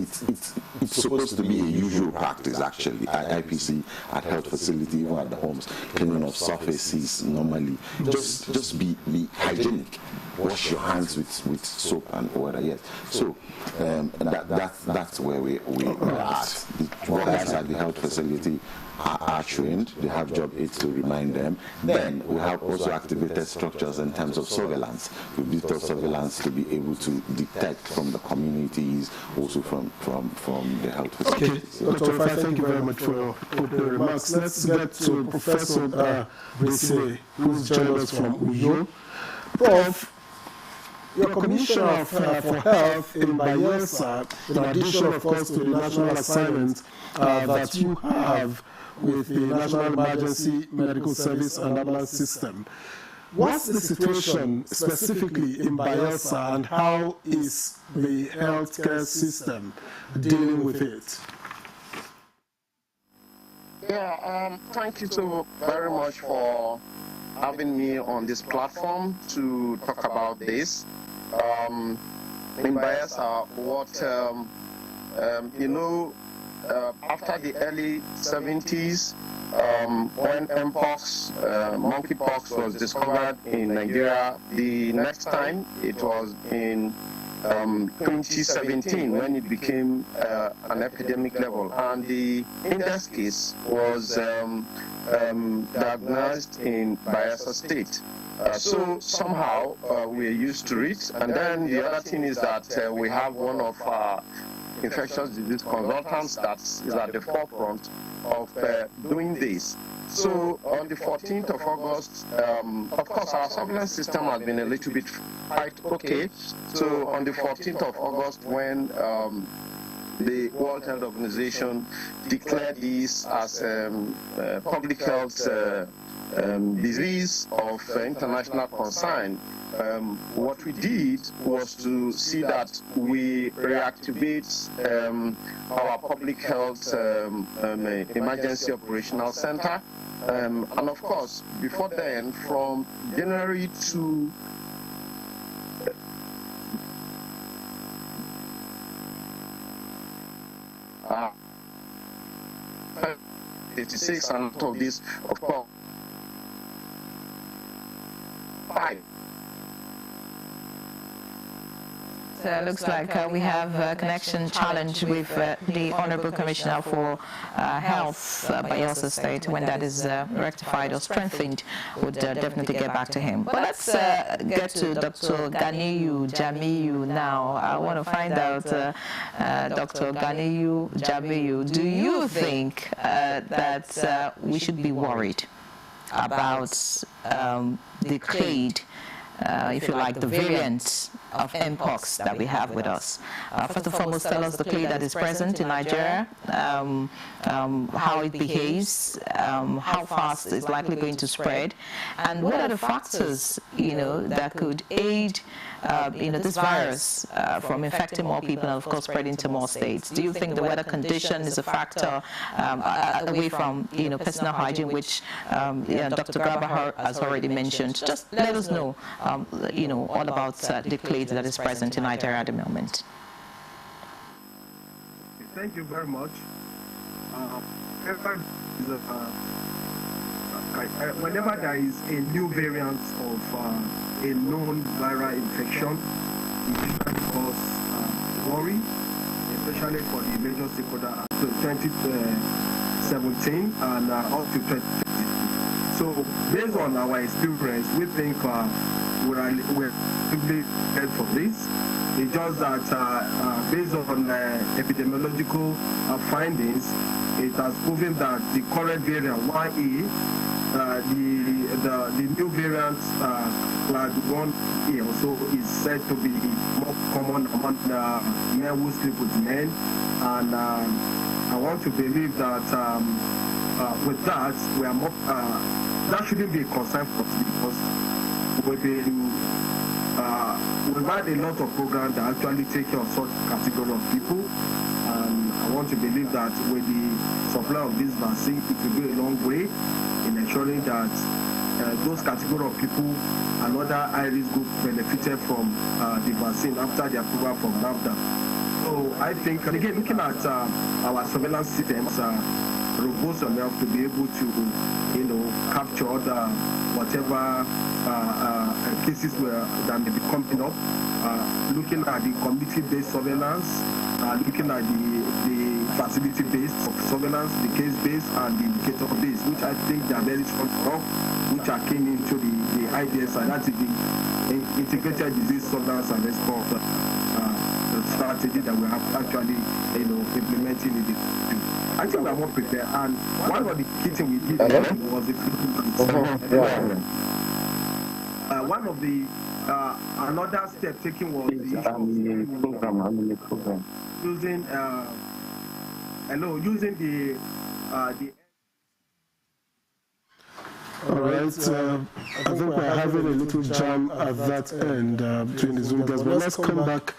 supposed to be a usual practice actually at IPC, at health facility, even at the homes, cleaning of surfaces normally. Just be hygienic. Wash your hands with soap and water. Yes. So that's where we are at. The workers at the health facility are trained. They have job aids to remind them. Then we have also activated structures in terms of surveillance. We built up surveillance to be able to detect from the communities, also from the health facilities. Okay, Dr. Rufai, thank you very much for your opening remarks. Let's get to Professor Bresile, who's joined us from Uyo. Prof, your Commissioner for Health in Bayelsa, in addition, of course, to the national assignment that you have, with the National Emergency Medical Service and Ambulance System. What's the situation specifically in Bayelsa, and how is the healthcare system dealing with it? Yeah, thank you so very much for having me on this platform to talk about this. In Bayelsa, after the early 70s, when Mpox, monkeypox was discovered in Nigeria, the next time it was in 2017 when it became an epidemic level, and the index case was diagnosed in Bayelsa State. So somehow we're used to it. And then the other thing is that we have one of our infectious disease consultants that is at the forefront of doing this. So on the 14th of August, of course, our surveillance system has been a little bit quite okay. So on the 14th of August, when the World Health Organization declared this as public health disease of international concern, what we did was to see that we reactivate our public health emergency operational center. And of course, before then, from January to uh, 56, and out of this, of course, 5. Looks like we have a connection challenge with the Honorable Commissioner for Health, Bayelsa State. When that is rectified or strengthened, we'll definitely get back to him. But let's get to Dr. Ganiyu Jamiu now. I want to find out, Dr. Ganiyu Jamiu, do you think that we should be worried about the clade, if you like, the variants of Mpox that we have with us? First and foremost, tell us the clade that is present in Nigeria, how it behaves, how fast it's likely going to spread, and what are the factors, that could aid, this virus from infecting more people and, of course, spreading to more states. Do you think the weather condition is a factor away from, personal hygiene, which, Dr. Graba has already mentioned? Just let us know, all about the clade that is present in Nigeria at the moment. Thank you very much. Whenever there is a new variant of a known viral infection, it usually causes worry, especially for the major stakeholder after 2017 and up to 2020. So based on our experience, we think we're really prepared for this. It's just that based on epidemiological findings, it has proven that the current variant YE, the new variant class 1A also is said to be more common among men who sleep with men, and I want to believe that with that we are more. That shouldn't be a concern for us, because we've had a lot of programs that actually take care of such category of people, and I want to believe that with the supply of this vaccine, it will go a long way in ensuring that those category of people and other high-risk groups benefited from the vaccine after the approval from NAFDA. So I think, and again, looking at our surveillance systems, robust enough to be able to, capture the whatever cases that may be coming up. Looking at the community-based surveillance, looking at the facility-based surveillance, the case-based and the indicator-based, which I think they are very strong enough, which are came into the IDS, and that is the integrated disease surveillance and response strategy that we have actually, implementing in the. I think we are more prepared, and one of the key things we did was the one of the another step taken was the using using the All right. I think we're having a little jam at that end between the Zoom guests, but let's come back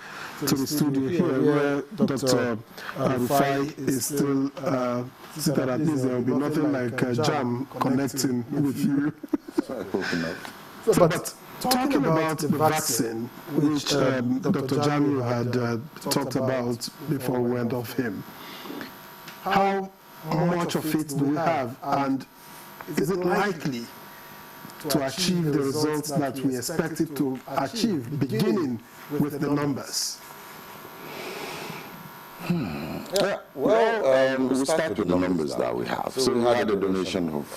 to the studio here where Dr. Rufai is still seated. At least there will be nothing like a jam connecting with you. But talking about the vaccine, which Dr. Jamiu had talked about before we went off him, how much of it do we have, and is it likely to achieve the results that we expect it to achieve, beginning with the numbers? Yeah, well, we'll start with the numbers that we have. So we had a donation of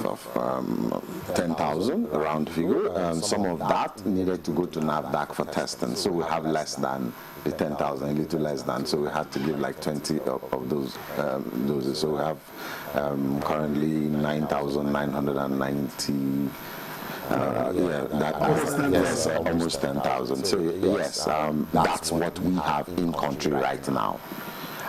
10,000, around figure, and some of that needed to go to NAFDAC for testing. So we have less than the 10,000, a little less than. So we had to give like 20 of those doses. So we have currently 9,990. Almost 10,000. So yes, that's what we have in country right now.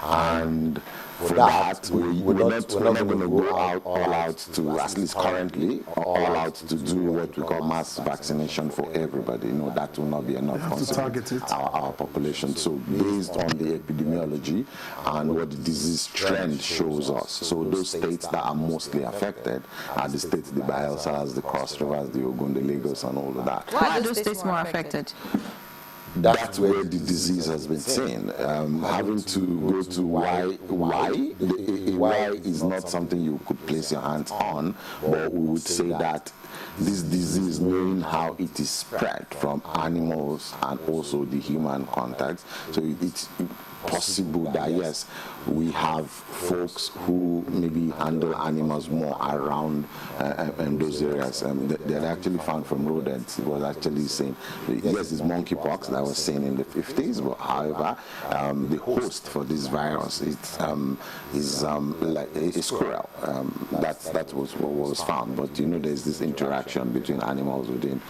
And for that, we're not going to go all out to, at least currently, all out to do what we call mass vaccination for everybody. That will not be enough considering our population. So based on the epidemiology and what the disease trend shows us, so those states that are mostly affected are the states, the Bayelsas, the Cross Rivers, the Ogun, the Lagos, and all of that. Why are those states more affected? That's where the disease has been seen. Having to go to why is not something you could place your hands on, but we would say that this disease, knowing how it is spread from animals and also the human contact, so it's possible that yes, we have folks who maybe handle animals more around those areas. They actually found from rodents, it was actually saying, yes, it's monkeypox that was seen in the 50s, but however, the host for this virus is like a squirrel. That was what was found. But there's this interaction between animals within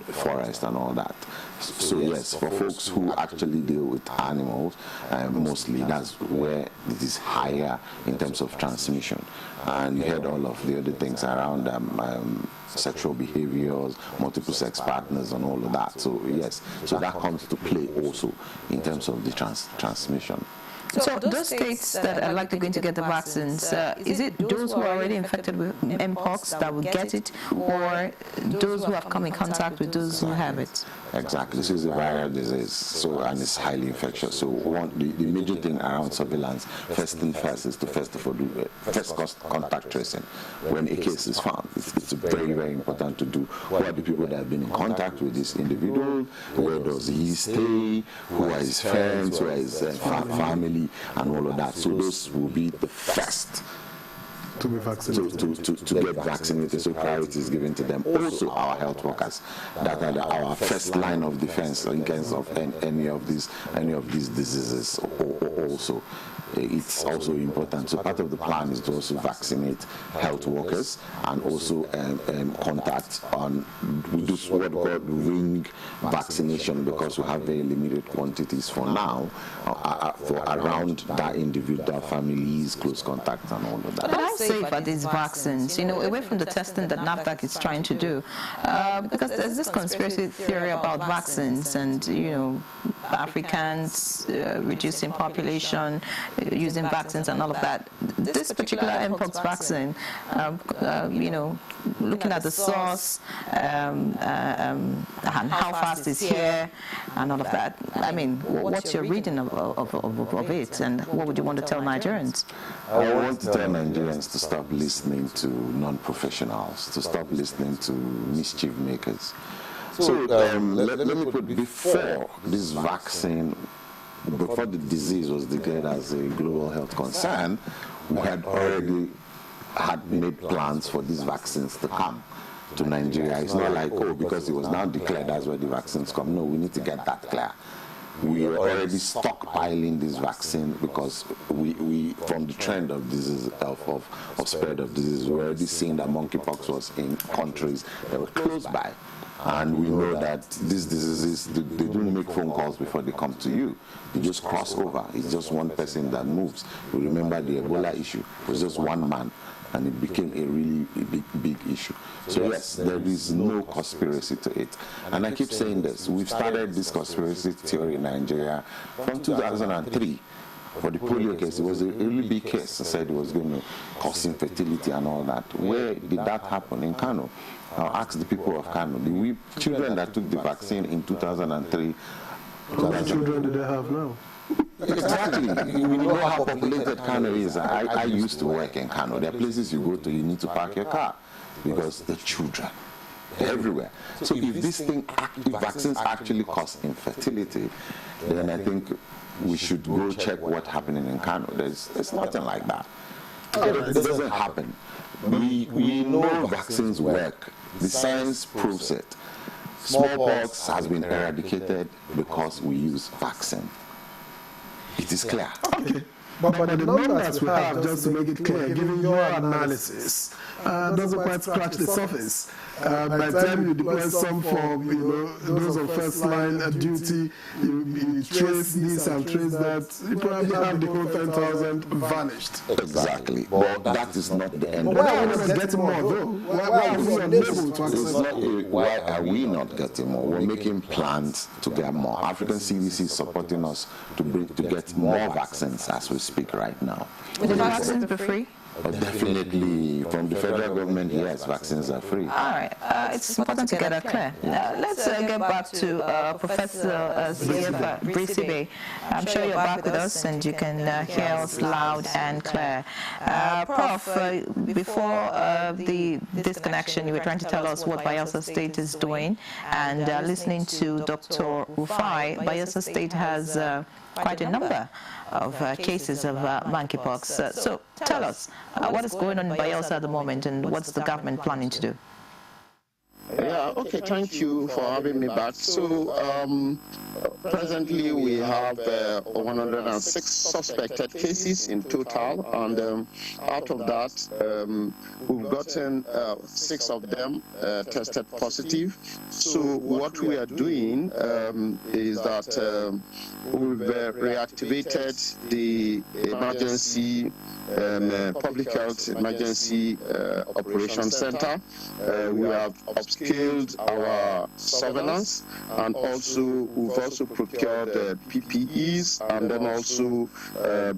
forest and all that. So yes, for folks who actually deal with animals, mostly that's where it is higher in terms of transmission. And you heard all of the other things around sexual behaviors, multiple sex partners, and all of that. So yes, so that comes to play also in terms of the transmission. So those states that are likely going to get the vaccines, is it those who are already infected with Mpox that will get it, or those who have come in contact with those who have it? Exactly. So it's a viral disease, and it's highly infectious. So the major thing around surveillance, first thing first, is to first contact tracing. When a case is found, it's very, very important to do. Who are the people that have been in contact with this individual? Where does he stay? Who are his friends? Who are his family? And all of that. So those will be the first to be vaccinated. To get vaccinated, so priority is given to them. Also, our health workers that are our first line of defense in case of any of these diseases. Also, it's also important. So part of the plan is to also vaccinate health workers and also contact on we do what we call ring vaccination, because we have very limited quantities for now for around that individual, families, close contacts, and all of that. But how safe are these vaccines? Away from the testing that NAFDAC is trying to do, because there's this conspiracy theory about vaccines and Africans reducing population, using vaccines and all of that. This particular Mpox vaccine, looking at the source and how fast it's here and all of that. I mean, what's your reading of it, and what would you want to tell Nigerians? I want to tell Nigerians to stop listening to non-professionals, to stop listening to mischief makers. So let me put, before this vaccine, before the disease was declared as a global health concern, we had already made plans for these vaccines to come to Nigeria. It's not like, because it was now declared that's where the vaccines come. No, we need to get that clear. We are already stockpiling this vaccine because we from the trend of disease, of spread of disease, we're already seeing that monkeypox was in countries that were close by. And we know that these diseases, they don't make phone calls before they come to you. They just cross over. It's just one person that moves. You remember the Ebola issue. It was just one man and it became a really big issue. So yes, there is no conspiracy to it. And I keep saying this, we've started this conspiracy theory in Nigeria from 2003. For the polio case, it was a really big case. I said it was going to cause infertility and all that. Where did that happen? In Kano. I'll ask the people of Kano. The children that took the vaccine in 2003. How many children do they have now? Exactly. We know how populated Kano is. I used to work in Kano. There are places you go to, you need to park your car because the children everywhere. So if this thing, if vaccines actually cause infertility, then I think we should go check what's happening in Kano. There's nothing like that. It doesn't happen. We know vaccines work. The science proves it. Smallpox has been eradicated because we use vaccine. It is clear. Okay. But the numbers we have, just to make it clear, given your analysis, doesn't quite scratch the surface. By the time you deploy some for those on first line duty, you trace this and trace that, you probably have the whole 10,000 vanished. Exactly. But that is not the end. But why are we not getting more though? Why are we unable to access? Why are we not getting more? We're making plans to get more. African CDC is supporting us to get more vaccines as we speak right now. Will the vaccines be free? Definitely, from the federal government, yes, vaccines are free. All right, it's important to get that clear. Let's get back to Professor CF Brisibe. I'm sure you're back with us and you can hear us loud and clear. Prof, before the disconnection, you were trying to tell us what Bayelsa State is doing, and listening to Dr. Rufai, Bayelsa State has quite a number of cases of monkeypox. So tell us, what is going on in Bayelsa at the moment, and what's the government planning to do? Yeah, okay, thank you for having me back. So presently we have 106 suspected cases in total, and out of that we've gotten 6 of them tested positive. So what we are doing is that we've reactivated the emergency public health emergency operation center. We have upscaled our surveillance, and also we've also procured PPEs, and then also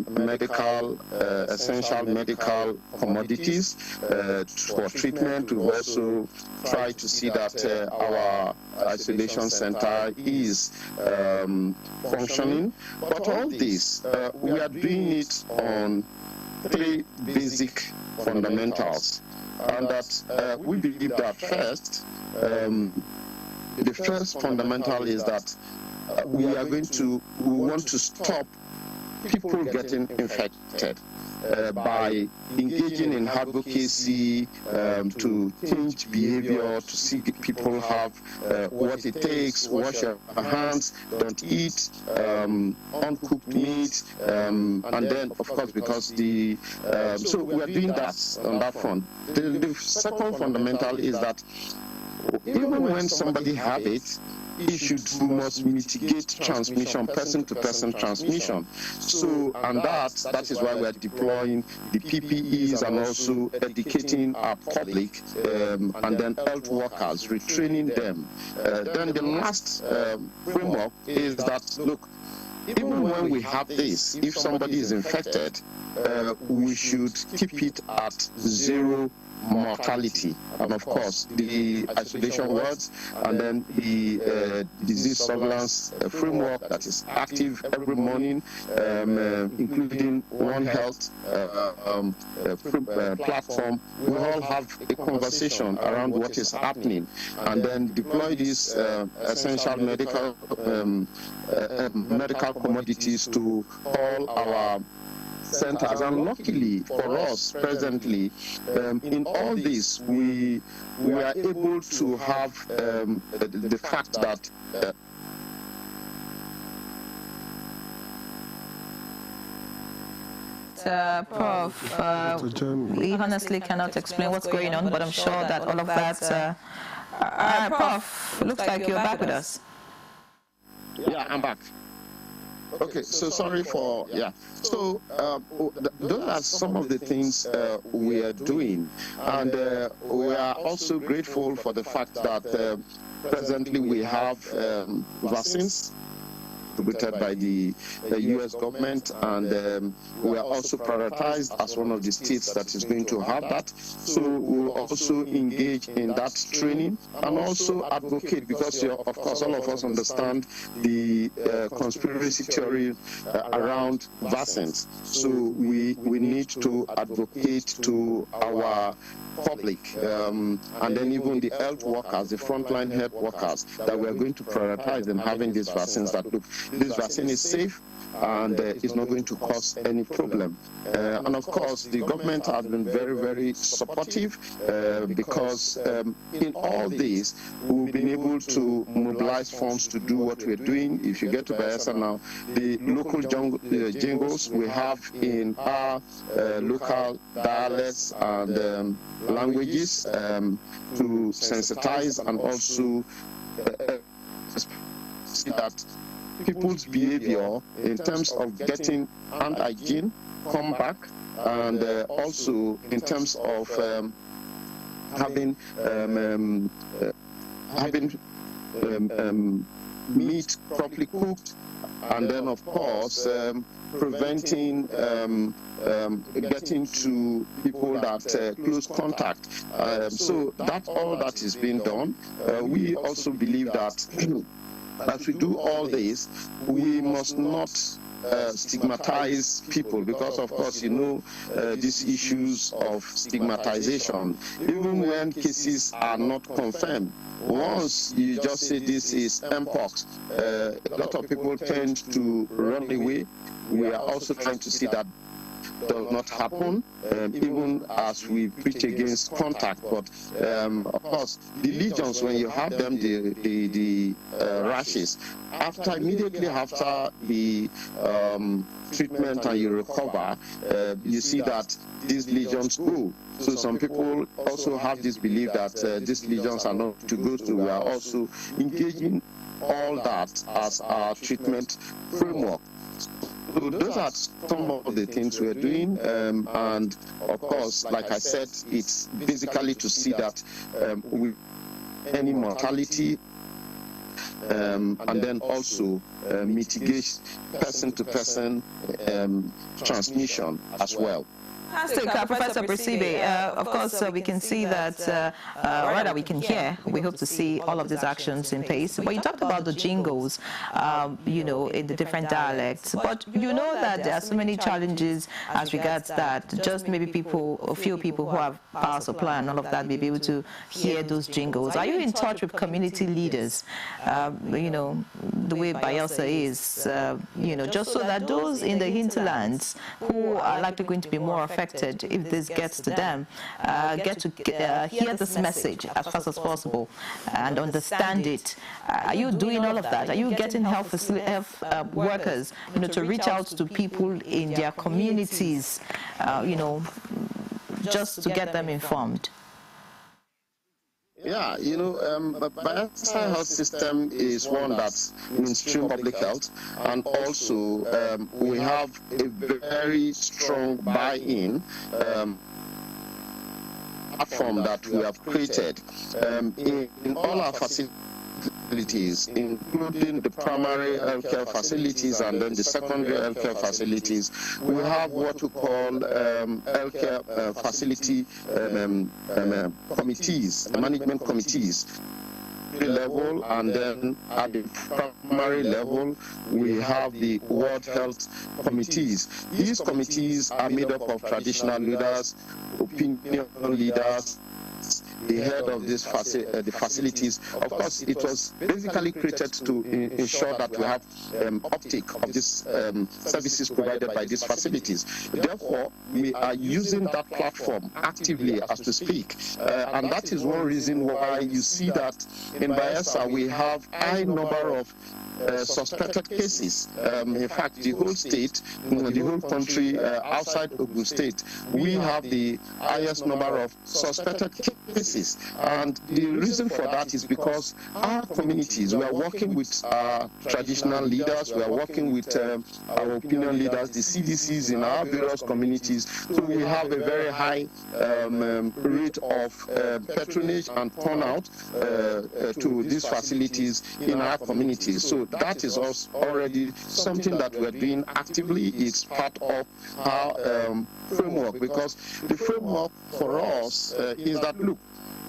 medical essential medical commodities for treatment. We've also tried to see that our isolation center is functioning. But all this, we are doing it on 3 basic fundamentals, and that we believe that first, the first fundamental is that we want to stop people getting infected by engaging in advocacy to change behavior, to see people have what it takes, wash your hands, don't eat uncooked meat, and then of course because so we are doing that on that front. The second fundamental is that even when somebody has it, we must mitigate transmission, person-to-person transmission. So, and that is why we are deploying the PPEs and also educating our public and then health workers, retraining them. Then the last framework is that, look, even when we have this, if somebody is infected, we should keep it at 0 mortality, and of course the isolation wards, and then the disease surveillance framework that is active every morning, including One Health platform. We all have a conversation around what is happening, and then deploy these essential medical commodities to all our centers. And luckily for us presently, in all this, we are able to have the fact that Prof, we honestly cannot explain what's going on, but I'm sure that all of that... Prof, looks like you're back with us. Yeah, I'm back. Okay, so sorry for, So those are some of the things we are doing. And we are also grateful for the fact that presently we have vaccines distributed by the U.S. government, and we are also prioritized as one of the states that is going to have that. So we will also engage in that training and also advocate, because of course all of us understand the conspiracy theory around vaccines. So we need to advocate to our public, and then even the health workers, the frontline health workers, that we are going to prioritize in having these vaccines. That look, this vaccine is safe and it's not going to cause any problem. And of course, the government has been very, very supportive, because in all this, we've been able to mobilize funds to do what we're doing. If you get to Bayelsa now, the local jingles we have in our local dialects and languages to sensitize and also see that people's behavior in terms of getting hand hygiene come back, and also in terms of having meat properly cooked, and then of course preventing getting to people that close contact. So that all that is being done. We also believe that as we do all this, we must not stigmatize people, because of course, you know, these issues of stigmatization, even when cases are not confirmed. Once you just say this is Mpox, a lot of people tend to run away. We are also trying to see that does not happen, even as we preach against contact. But of course, the lesions, when you have them, the rashes, immediately after the treatment and you recover, you see that these lesions go. So some people also have this belief that these lesions are not to go through. We are also engaging all that as our treatment framework. So those are some of the things we're doing, and of course, like I said, it's basically to see that with any mortality, and then also mitigate person-to-person transmission as well. Fantastic, Professor Presibe. Of course, we can see that, rather we can hear, we hope to see all of these actions in place. But you talked about the jingles, you know, in the different dialects. But you know that there are so many challenges as regards that. Just maybe a few people who have power supply and all of that may be able to hear those jingles. Are you in touch with community leaders, you know, the way Bayelsa is, you know, just so that those in the hinterlands who are likely going to be more affected if this gets to them, get to hear this message as fast as possible and understand it? Are you doing all of that? Are you getting health workers, you know, to reach out to people in their communities, you know, just to get them informed? Yeah, you know, the Bayelsa health system is one that's mainstream public health, and also we have a very strong buy-in platform that we have created in all our facilities, including the primary healthcare facilities and then the secondary healthcare facilities. We have what we call healthcare facility committees, management committees level, and then at the primary level we have the World Health Committees. These committees are made up of traditional leaders, opinion leaders, the head of this the facilities. Of course, it was basically created to ensure that we have uptake of these services provided by these facilities. Therefore, we are using that platform actively as we speak, and that is one reason why you see that in Bayelsa we have a high number of suspected cases. In fact, the whole state, the whole country outside Ogun State, we have the highest number of suspected cases. And the reason for that is because our communities, we are working with traditional leaders, we are working with our opinion leaders, the CDCs in our various communities. So we have a very high rate of patronage and turnout to these facilities in our communities. So that is also already something that we're doing actively. It's part of our framework, because the framework for us is that, look,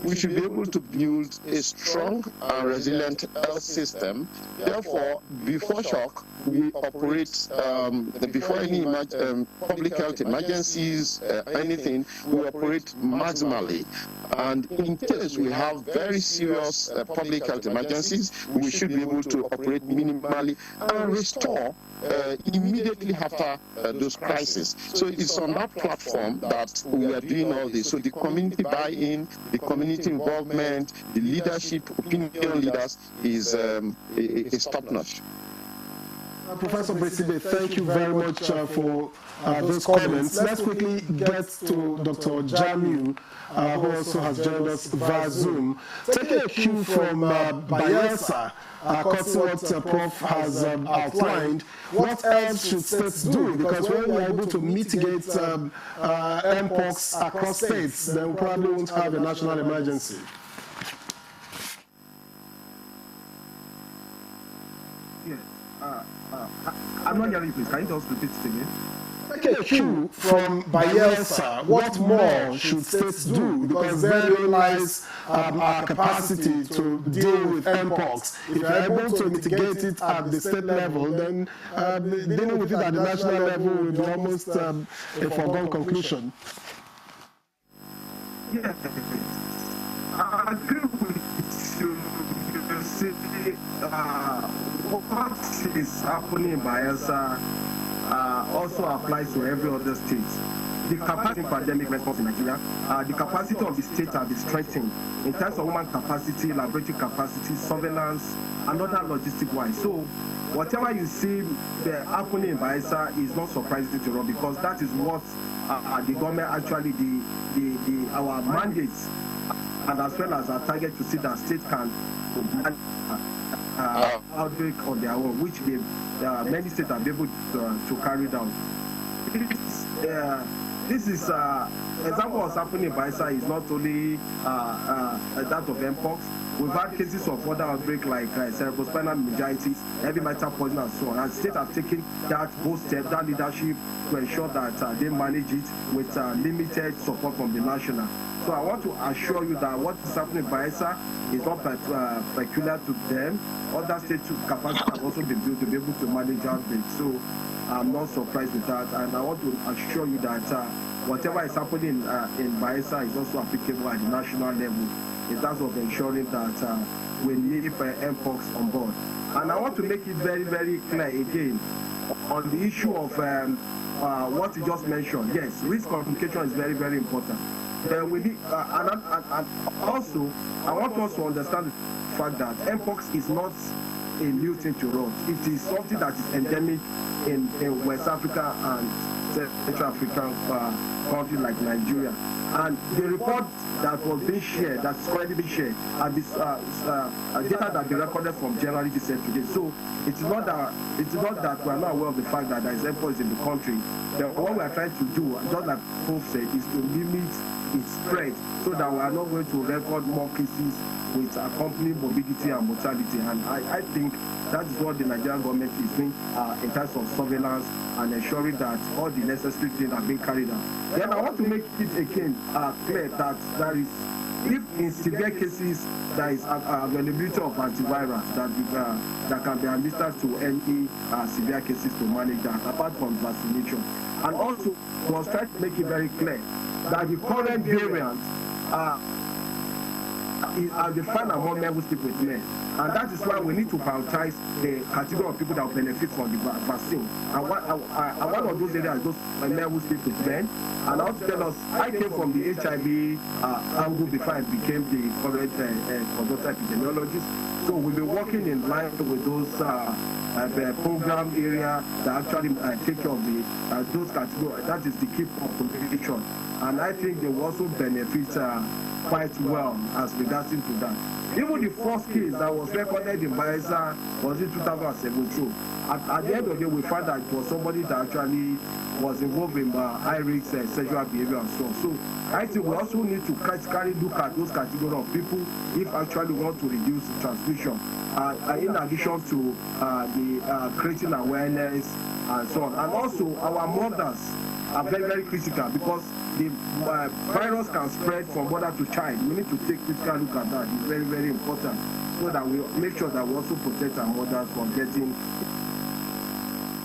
we should be able to build a strong and resilient health system. Therefore, before shock, we operate, before any public health emergencies, anything, we operate maximally. And in case we have very serious public health emergencies, we should be able to operate minimally and restore immediately after those crises. So it's on that platform that we are doing all this. So the community buy-in, the community involvement, the leadership, opinion leaders is top-notch. Professor Brisibe, thank you very much for those comments. Let's quickly get to Dr. Jamiu, who also has joined us via Zoom. Taking a cue from Bayelsa, according to what Prof has outlined, what else should states do? Because when we are able to mitigate mpox across states, then we probably won't have a national emergency. I'm not hearing you, please. Can you just repeat it again? Take a cue from Bayelsa. What more should states do? Because therein lies our capacity to deal with mpox. If you're able to mitigate it at the state level, then dealing with it at the national level will be almost a foregone conclusion. Yes, I agree with you. You see, what is happening in Bayelsa also applies to every other state. The capacity of pandemic response in Nigeria, the capacity of the state has been strengthened in terms of human capacity, laboratory capacity, surveillance, and other logistic-wise. So whatever you see happening in Bayelsa is not surprising to us, because that is what the government actually, our mandates, and as well as our target to see that state can outbreak on their own, which many states are able to carry down. This is example of what's happening in Bayelsa is not only that of mpox. We've had cases of other outbreak like cerebrospinal meningitis, heavy metal poisoning, and so on. And states have taken that whole step, that leadership, to ensure that they manage it with limited support from the national. So I want to assure you that what is happening in Bayelsa is not peculiar to them. Other states' capacity have also been built to be able to manage outbreaks. So I'm not surprised with that. And I want to assure you that whatever is happening in Bayelsa is also applicable at the national level in terms of ensuring that we need mpox on board. And I want to make it very, very clear again on the issue of what you just mentioned. Yes, risk communication is very, very important. We need, and also, I want us to understand the fact that mpox is not a new thing to us. It is something that is endemic in West Africa and Central African countries like Nigeria. And the report that was being shared, that's already been shared, and this data that they recorded from January this year today. So it's not that we are not aware of the fact that there is mpox in the country. What we are trying to do, just like Prof said, is to limit its spread so that we are not going to record more cases with accompanying morbidity and mortality. And I think that is what the Nigerian government is doing in terms of surveillance and ensuring that all the necessary things are being carried out. Then I want to make it again clear that there is, if in severe cases there is availability of antivirals that can be administered to any severe cases to manage that, apart from vaccination. And also, we must try to make it very clear that the current variant they find among men who sleep with men. And that is why we need to prioritize the category of people that will benefit from the vaccine. And one of those areas is those men who sleep with men. And I want to tell us, I came from the HIV angle before I became the current consultant epidemiologist. So we've been working in line with those program area that actually take care of those categories. That is the key population. And I think they will also benefit quite well as regards to that. Even the first case that was recorded in Bayelsa was in 2017. At the end of the day, we found that it was somebody that actually was involved in high-risk sexual behavior and so on. So I think we also need to critically look at those categories of people if actually want to reduce transmission. In addition to creating awareness and so on. And also our mothers are very, very critical because the virus can spread from mother to child. We need to take critical look at that. It's very, very important so that we make sure that we also protect our mothers from getting.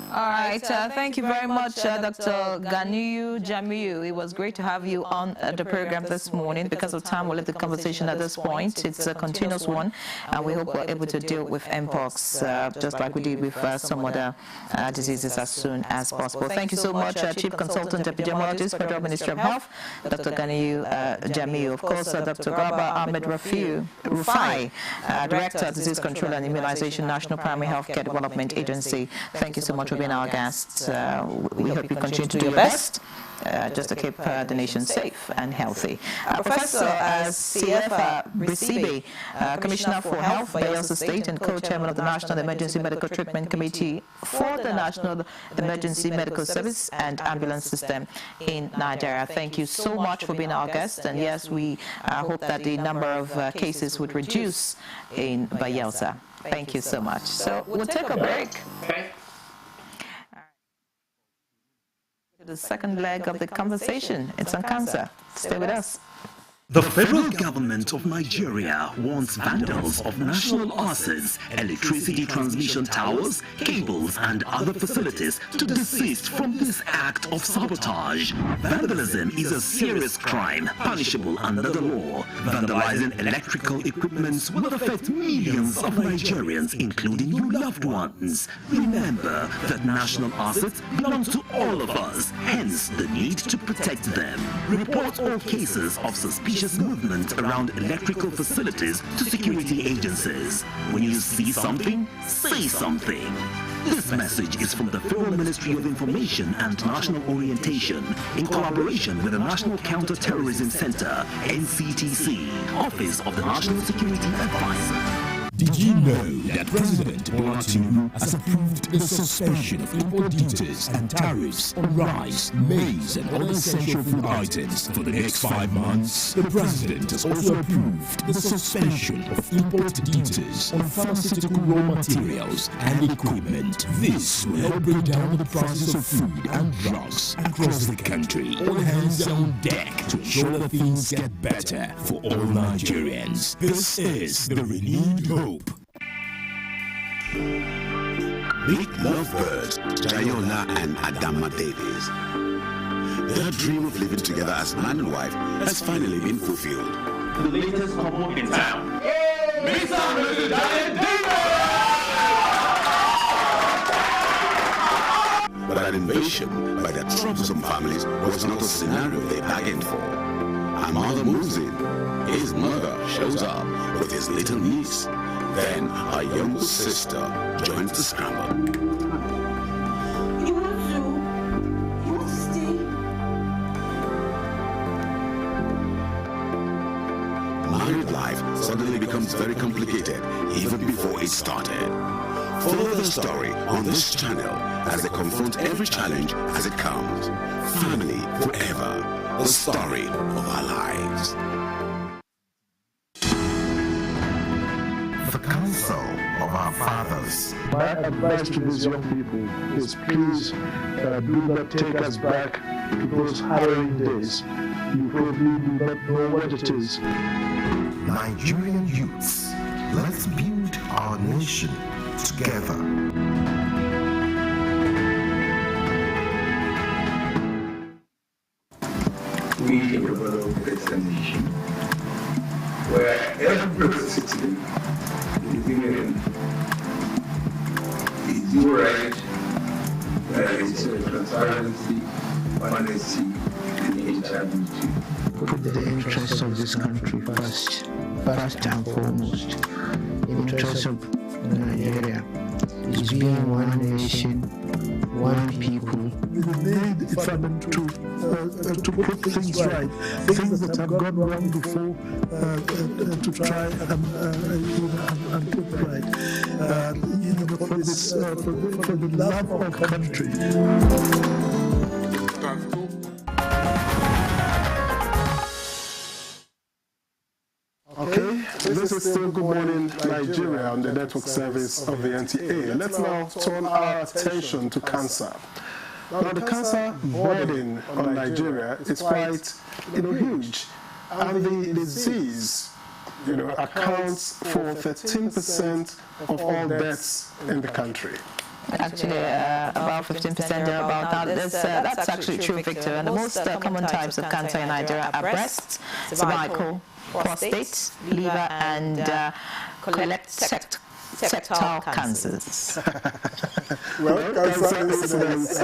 All right, thank you very much, Dr. Ganiyu Jamiu. It was great to have you on the program this morning. Because of time, we'll leave the conversation at this point. It's a continuous one, and we hope we're able to deal with Mpox just like we did with some other diseases as soon as possible. Thank you so much, Chief Consultant Epidemiologist, Federal Ministry of Health, Dr. Ganiyu Jamiu. Of course, Dr. Garba Ahmed Rufai, Director of Disease Control and Immunization, National Primary Healthcare Development Agency. Thank you so much for being our guests. We hope you continue to do your best just to keep the nation safe and healthy. Professor C.F. Brisibe, Commissioner for Health, Bayelsa State, and co-chairman of the National Emergency Medical Treatment Committee for the National Emergency Medical Service and Ambulance System in Nigeria. Thank you so much for being our guest. And yes, we hope that the number of cases would reduce in Bayelsa. Thank you so much. So we'll take a break. The second leg of the conversation. It's on cancer. Stay with us. The federal government of Nigeria wants vandals of national assets, electricity transmission towers, cables, and other facilities to desist from this act of sabotage. Vandalism is a serious crime, punishable under the law. Vandalizing electrical equipment will affect millions of Nigerians, including your loved ones. Remember that national assets belong to all of us, hence the need to protect them. Report all cases of suspicious movement around electrical facilities to security agencies. When you see something, say something. This message is from the Federal Ministry of Information and National Orientation in collaboration with the National Counter-Terrorism Center, NCTC, Office of the National Security Advisor. Did you know that President Bola Tinubu has approved the suspension of import duties and tariffs on rice, maize, and other essential food items for the next 5 months? The President has also approved the suspension of import duties on pharmaceutical raw materials and equipment. This will help bring down the prices of food and drugs across the country. All hands are on deck to ensure that things get better for all Nigerians. This is the renewed hope. Meet lovebirds Jayola and Adama Davies. Their dream of living together as man and wife has finally been fulfilled. The latest couple in town. But an invasion by their troublesome families was not a scenario they bargained for. Our mother moves in. His mother shows up with his little niece. Then our younger sister joins the scramble. You want to stay? Married life suddenly becomes very complicated even before it started. Follow the story on this channel as they confront every challenge as it comes. Family forever, the story of our lives. The counsel of our fathers. My advice to these young people is please do not take us back to those harrowing days. You probably do not know what it is. Nigerian youths, let's build our nation together. We, the people of this nation, where every citizen is given is due right, there is transparency, honesty, and integrity. Put the interests of this country first and foremost. The interests of Nigeria is being one nation, one people. We need, if I mean, to put things right, things that have gone wrong before, to try and put right. For the love of country. Okay, this is still Good Morning Nigeria on the network service of the NTA. Let's now turn our attention to cancer. Now, the cancer burden on Nigeria is quite, huge, and the disease, accounts for 13% of all deaths in the country. Actually, about 15% or about now. That's actually true, Victor. And the most common types of cancer in Nigeria are breast, cervical, prostate, liver, and colorectal cancers. Well, cancer incidence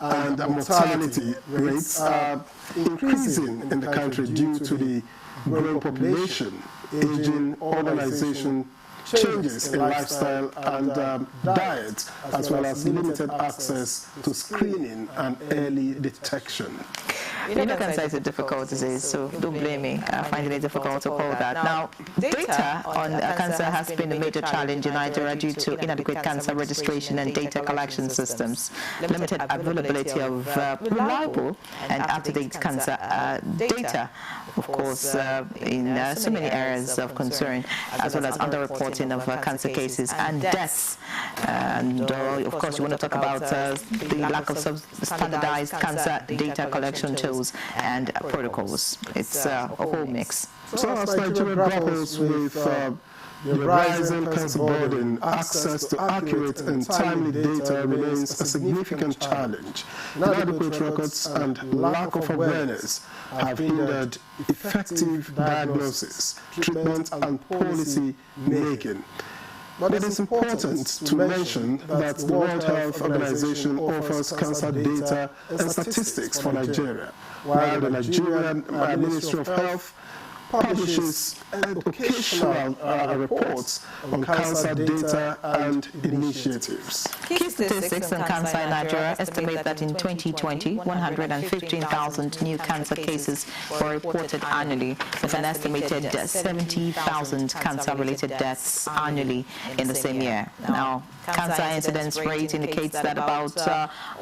and mortality rates are increasing in the country due to the growing population, aging, urbanization, changes in lifestyle and diet, as well as limited access to screening and early detection. Cancer is a difficult disease, so don't blame me. I find it difficult to call that. Now, data on cancer has been a major challenge in Nigeria due to inadequate cancer registration and data collection systems, limited availability of reliable and up-to-date cancer data, of course, in so many areas of concern, as well as underreporting of cancer cases and deaths. And, of course, you want to talk about the lack of standardized cancer data collection tools and protocols. It's a whole mix. So as Nigeria grapples with the rising cancer burden, access to accurate and timely data remains a significant challenge. Inadequate records and lack of awareness have hindered effective diagnosis, treatment and policy making. But it is important to mention that the World Health Organization offers cancer data and statistics for Nigeria, while the Nigerian Ministry of Health publishes occasional reports on cancer data and initiatives. Key statistics on cancer in Nigeria estimate that in 2020, 115,000 new cancer cases were reported annually, with an estimated 70,000 cancer-related deaths annually in the same year. Now, cancer incidence rate indicates that about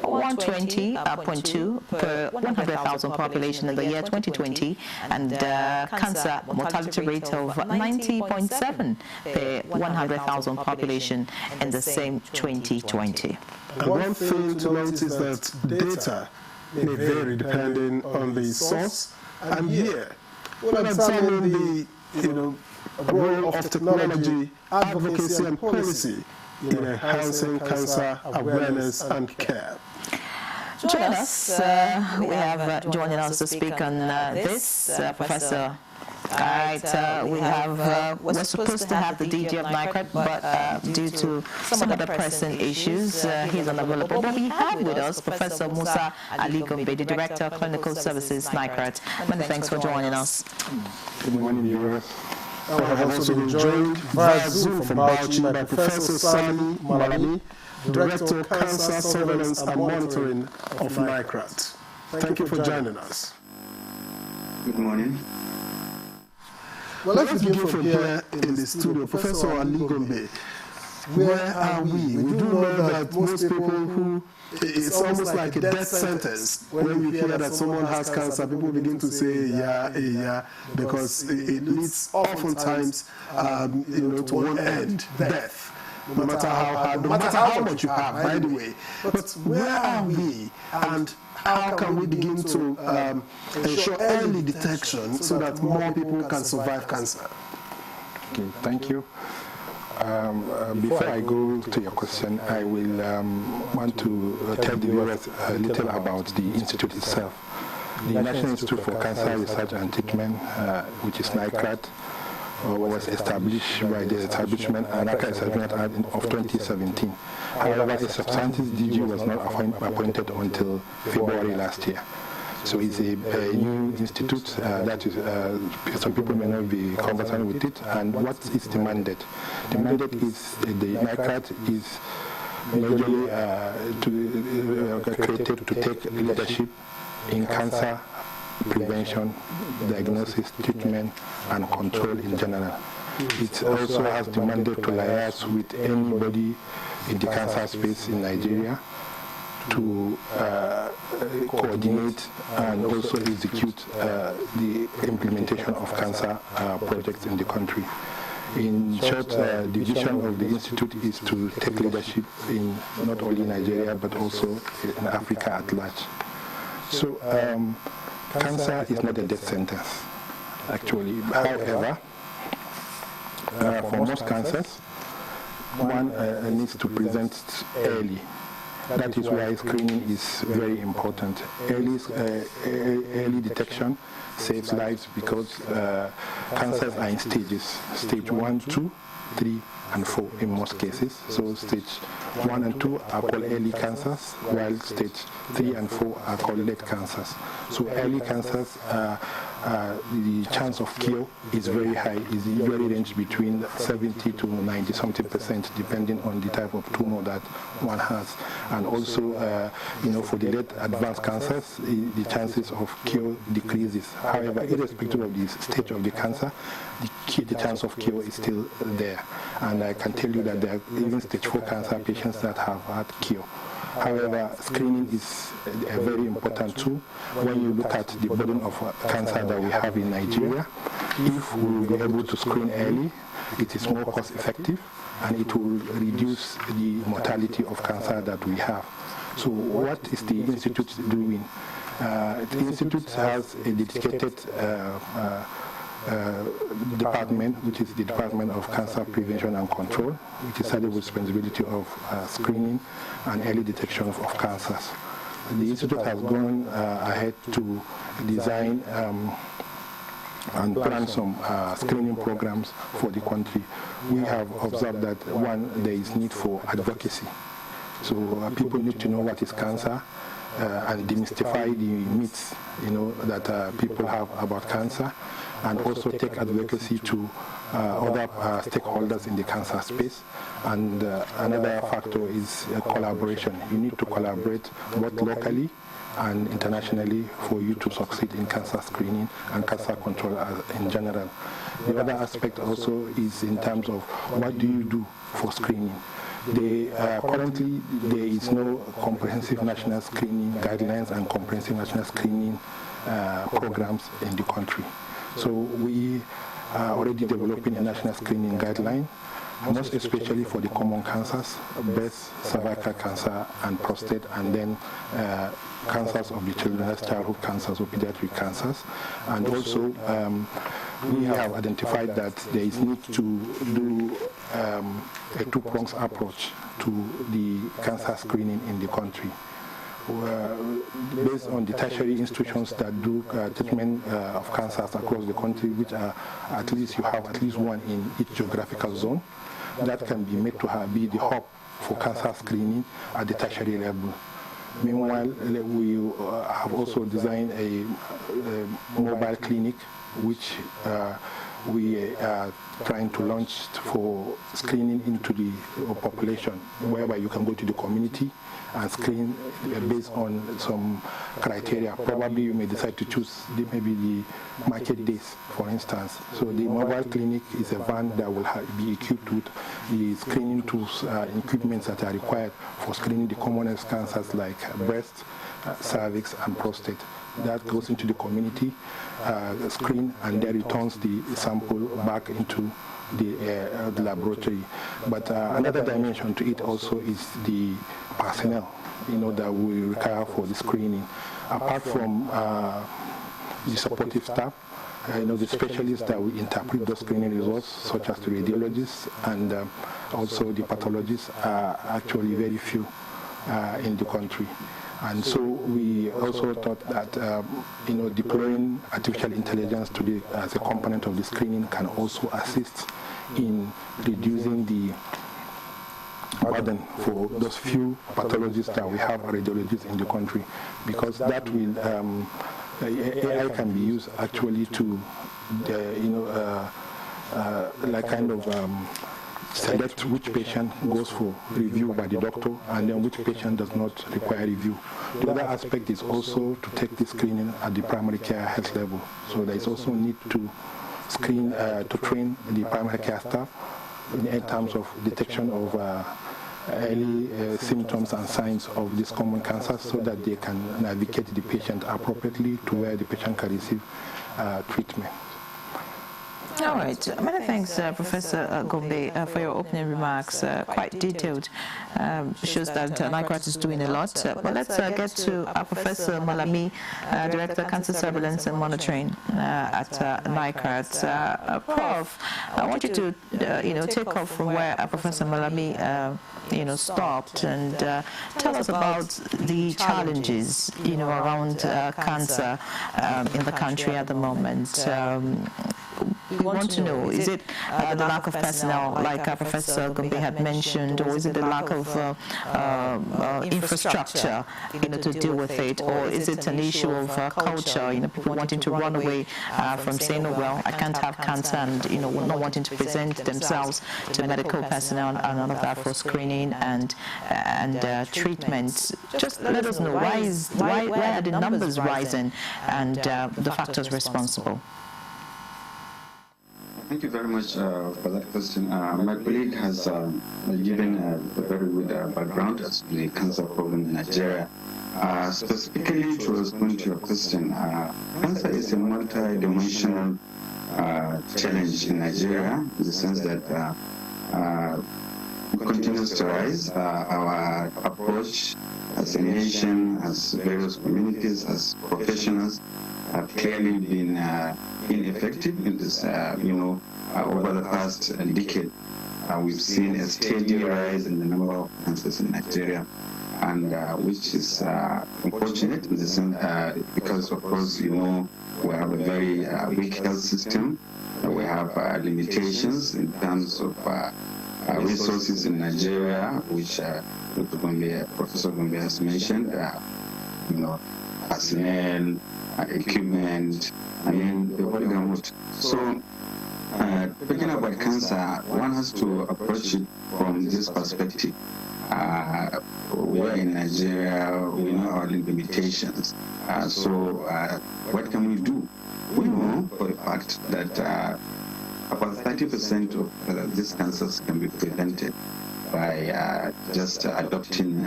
120.2 per 100,000 population in the year 2020, and cancer mortality rate of 90.7 per 100,000 population in the same 2020. And one thing to note is that data may vary depending on the source and year. We'll examine the role of technology, advocacy and policy in enhancing cancer awareness and care. Join us. We have joining us to speak on this, Professor. We're supposed to have the DG of NICRAT, but due to some other pressing issues, he's unavailable. But we have with us Professor Musa Ali Gombe, the Director of Clinical Services, NICRAT. Many thanks for joining us. Good morning, viewers. I have also been joined via Zoom from Bauchi by Professor Sani Malami, Director of Cancer Surveillance and Monitoring of NICRAT. Thank you for joining us. Good morning. Well, let's begin from here in the studio. Professor Ali Gombe, where are we? We do know that most people who, it's almost like a death sentence. When you hear that someone has cancer, people begin to say, yeah, because it leads oftentimes, to one end, death. No matter how hard, no matter how much you have, by the way. But where are we, and how can we begin to ensure early detection so that more people can survive cancer? Okay, thank you. Before I go to your question, I will want to tell the viewers a little about the institute itself. The National Institute for Cancer Research and Treatment, which is NICRAT, was established by the establishment Anaka Establishment Act of 2017. However, a substantive DG was not appointed until February last year. So it's a new institute that is, some people may not be conversant with it. And what is the mandate? The mandate is the NICAT is majorly created to take leadership in cancer prevention, diagnosis, treatment, and control in general. It also has the mandate to liaise with anybody in the cancer space in Nigeria to coordinate and also execute the implementation of cancer projects in the country. In short, the vision of the institute is to take leadership in not only Nigeria but also in Africa at large. So cancer is not a death sentence, actually. However, for most cancers, one needs to present early. That is why screening is very important. Early detection saves lives because cancers are in stages, stage 1, 2, 3, and 4 in most cases. So stage 1 and 2 are called early cancers, while stage 3 and 4 are called late cancers. So early cancers, the chance of cure is very high. It's usually range between 70 to 90-something% depending on the type of tumor that one has. And also, for the late advanced cancers, the chances of cure decreases. However, irrespective of the stage of the cancer, the chance of cure is still there. And I can tell you that there are even stage 4 cancer patients that have had cure. However, screening is a very important tool. When you look at the burden of cancer that we have in Nigeria, if we will be able to screen early, it is more cost effective and it will reduce the mortality of cancer that we have. So what is the Institute doing? The Institute has a dedicated department, which is the Department of Cancer Prevention and Control, which is under the responsibility of screening and early detection of cancers. The Institute has gone ahead to design and plan some screening programs for the country. We have observed that, one, there is need for advocacy. So people need to know what is cancer and demystify the myths, that people have about cancer, and also take advocacy to other stakeholders in the cancer space. And another factor is collaboration. You need to collaborate both locally and internationally for you to succeed in cancer screening and cancer control in general. The other aspect also is in terms of what do you do for screening. Currently, there is no comprehensive national screening guidelines and comprehensive national screening programs in the country. So we are already developing a national screening guideline, most especially for the common cancers, breast, cervical cancer, and prostate, and then cancers of the children, childhood cancers or pediatric cancers. And also, we have identified that there is need to do a two-pronged approach to the cancer screening in the country. Based on the tertiary institutions that do treatment of cancers across the country, which are at least, you have at least one in each geographical zone, that can be made to be the hub for cancer screening at the tertiary level. Meanwhile, we have also designed a mobile clinic, which we are trying to launch for screening into the population, whereby you can go to the community and screen based on some criteria. Probably you may decide to choose maybe the market days, for instance. So the mobile clinic is a van that will be equipped with the screening tools and equipments that are required for screening the commonest cancers like breast, cervix, and prostate. That goes into the community, screen, and then returns the sample back into the laboratory. But another dimension to it also is the personnel, that we require for the screening. Apart from the supportive staff, the specialists that will interpret those screening results, such as the radiologists and also the pathologists, are actually very few in the country. And so we also thought that deploying artificial intelligence to as a component of the screening can also assist in reducing the burden for those few pathologists that we have, radiologists in the country, because that will AI can be used actually to select which patient goes for review by the doctor and then which patient does not require review. The other aspect is also to take the screening at the primary care health level. So there is also need to screen, to train the primary care staff in terms of detection of early symptoms and signs of these common cancers so that they can navigate the patient appropriately to where the patient can receive treatment. All right. Many thanks, Professor Gombe, for your opening remarks. Quite detailed. Shows that NICRAT is doing a lot. But let's get to Professor Malami, Director Cancer Surveillance and Monitoring at NICRAT. Prof, I want you to take off from where Professor Malami stopped and tell us about the challenges around cancer in the country at the moment. We want to know, is it the lack of personnel, like Professor Gombe had mentioned, or is it the lack of infrastructure, to deal with it, or is it an issue of culture, people wanting to run away from saying, oh, well, I can't have cancer, and, not wanting to present themselves to medical personnel and all of that for screening and treatment. Just let us know, why are the numbers rising and the factors responsible? Thank you very much for that question. My colleague has given a very good background as to the cancer problem in Nigeria. Specifically to respond to your question, cancer is a multi-dimensional challenge in Nigeria in the sense that it continues to rise. Our approach as a nation, as various communities, as professionals, have clearly been ineffective in this, over the past decade. We've seen a steady rise in the number of cancers in Nigeria, and which is unfortunate in the sense because, of course, we have a very weak health system. We have limitations in terms of resources in Nigeria, which Professor Gombe has mentioned, personnel, equipment, the whole gamut. So, talking about cancer, one has to approach it from this perspective. We are in Nigeria, we know our limitations. So, what can we do? We know for a fact that about 30% of these cancers can be prevented by just adopting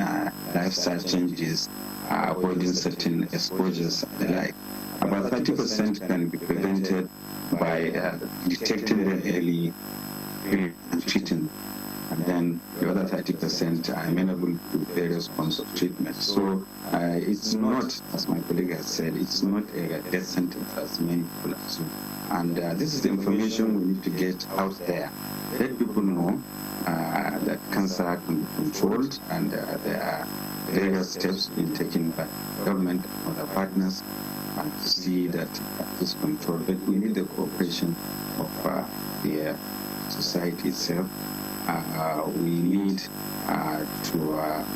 lifestyle changes, avoiding certain exposures and the like. About 30% can be prevented by detecting them early and treating. And then the other 30% are amenable to various forms of treatment. So it's not, as my colleague has said, it's not a death sentence as many people assume. And this is the information we need to get out there. Let people know that cancer can be controlled, and there are various steps being taken by government and other partners to see that this control. But we need the cooperation of the society itself. We need to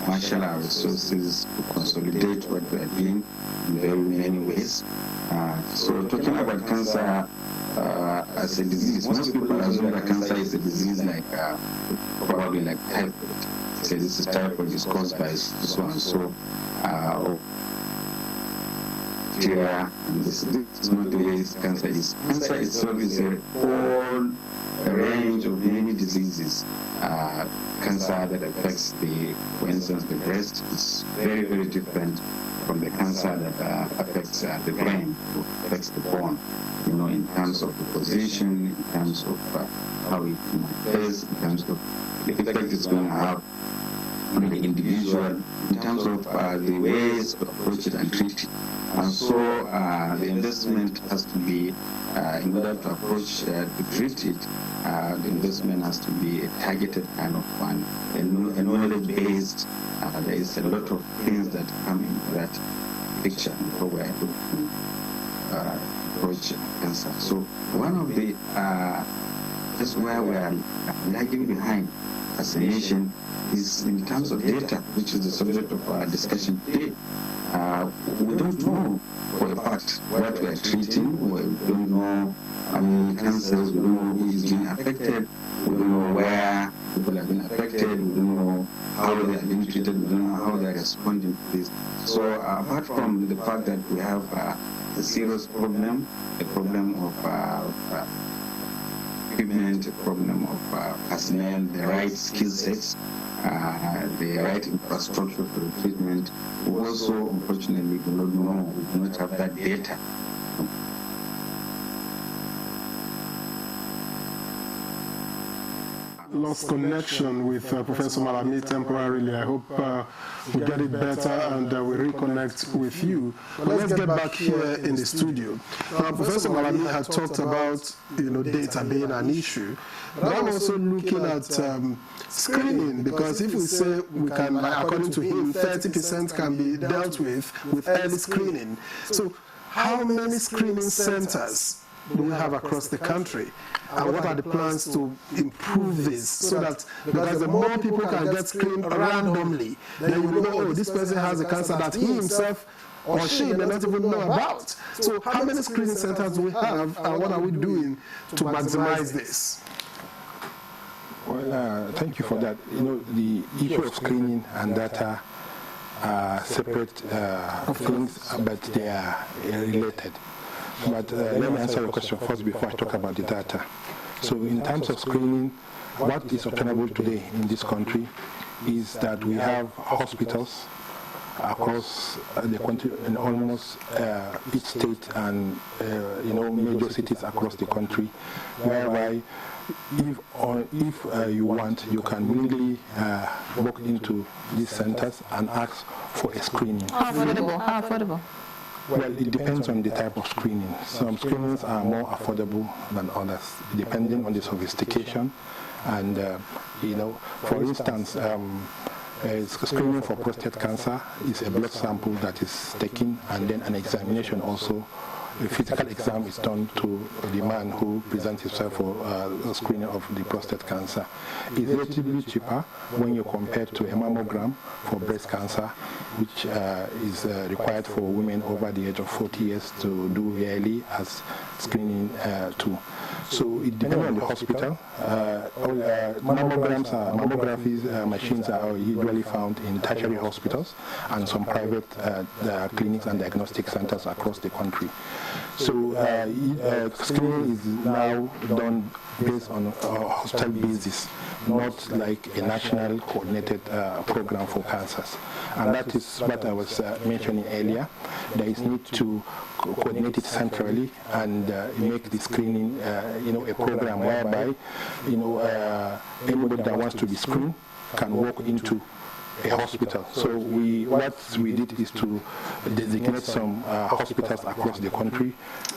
marshal our resources to consolidate what we are doing in very many ways. So talking about cancer as a disease, most people assume that cancer is a disease like probably like typhoid. Say this is typhoid is caused by so and so. And this is not the way cancer is. Cancer itself is a whole range of many diseases. Cancer that affects for instance, the breast is very, very different from the cancer that affects the brain, affects the bone. In terms of the position, in terms of how it manifests, in terms of the effect it's going to have on the individual in terms of the ways to approach it and treat it. And so the investment has to be, in order to approach, to treat it, the investment has to be a targeted kind of one, a knowledge-based. There is a lot of things that come into that picture before we're able to approach cancer. So one of the, just where we are lagging behind as a nation is in terms of data, which is the subject of our discussion today. We don't know for a fact what we are treating. We don't know how many cancers, we don't know who is being affected, we don't know where people have been affected, we don't know how they are being treated, we don't know how they are responding to this. So apart from the fact that we have a serious problem, a problem of equipment, a problem of personnel, the right skill sets, the right infrastructure for the treatment, we also unfortunately do not know, we do not have that data. Lost connection with Professor Malami temporarily. I hope we get it better and we reconnect with you. But let's get back here in the studio. Now, Professor Malami had talked about data being an issue, but I'm also looking at screening, because if we say we can, according to him, 30% can be dealt with early screening. So how many screening centers do we have across the country? And what are the plans to improve this so that, because the more people can get screened randomly, then you know, oh, this person has a cancer that he himself or she may not even know about. So how many screening centers do we have, and what are we doing to maximize this? Well, thank you for that. The issue of screening and data are separate things, but they are related. But let me answer your question first before I talk about the data. So in terms of screening, what is obtainable today in this country is that we have hospitals across the country in almost each state and major cities across the country, whereby if you want, you can really walk into these centers and ask for a screening. How affordable? How affordable? Well, it depends on the type of screening. Some screenings are more affordable than others, depending on the sophistication. And, for instance, screening for prostate cancer is a blood sample that is taken, and then an examination also. A physical exam is done to the man who presents himself for a screening of the prostate cancer. It's relatively cheaper when you compare to a mammogram for breast cancer, which is required for women over the age of 40 years to do yearly as screening too. So it depends on the hospital. Mammography machines are usually found in tertiary hospitals and some private clinics and diagnostic centers across the country. So screening is now done based on a hospital basis, not like a national coordinated program for cancers. And that is what I was mentioning earlier. There is need to coordinate it centrally and make the screening, a program whereby, anybody that wants to be screened can walk into a hospital. So what we did is to designate some hospitals across the country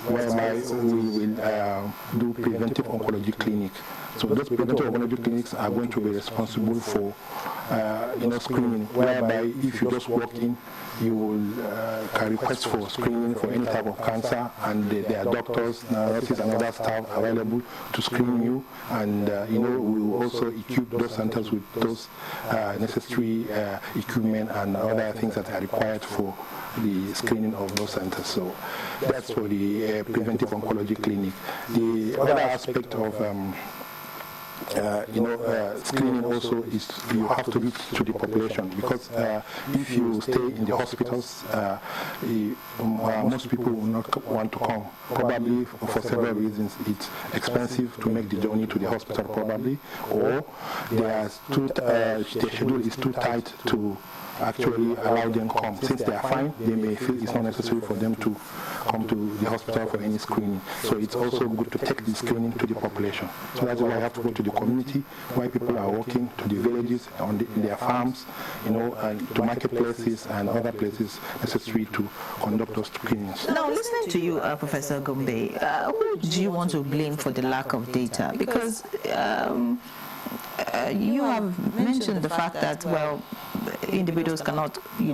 whereby we will do preventive oncology clinic. So those preventive oncology clinics are going to be responsible for screening, whereby if you just walk in, you will can request for screening for any type of cancer, and there are doctors, nurses, and other staff available to screen you. And we will also equip those centers with those necessary equipment and other things that are required for the screening of those centers. So that's for the preventive oncology clinic. The other aspect of screening also is you have to reach to the population, because if you stay in the hospitals, most people will not want to come, probably for several reasons. It's expensive to make the journey to the hospital probably, or their schedule is too tight to actually allow them come. Since they are fine, they may feel it's not necessary for them to come to the hospital for any screening. So it's also good to take the screening to the population. So that's why I have to go to the community where people are working, to the villages, in their farms, and to marketplaces and other places necessary to conduct those screenings. Now, listening to you, Professor Gombe, who do you want to blame for the lack of data? Because you have mentioned the fact that, well, individuals cannot, be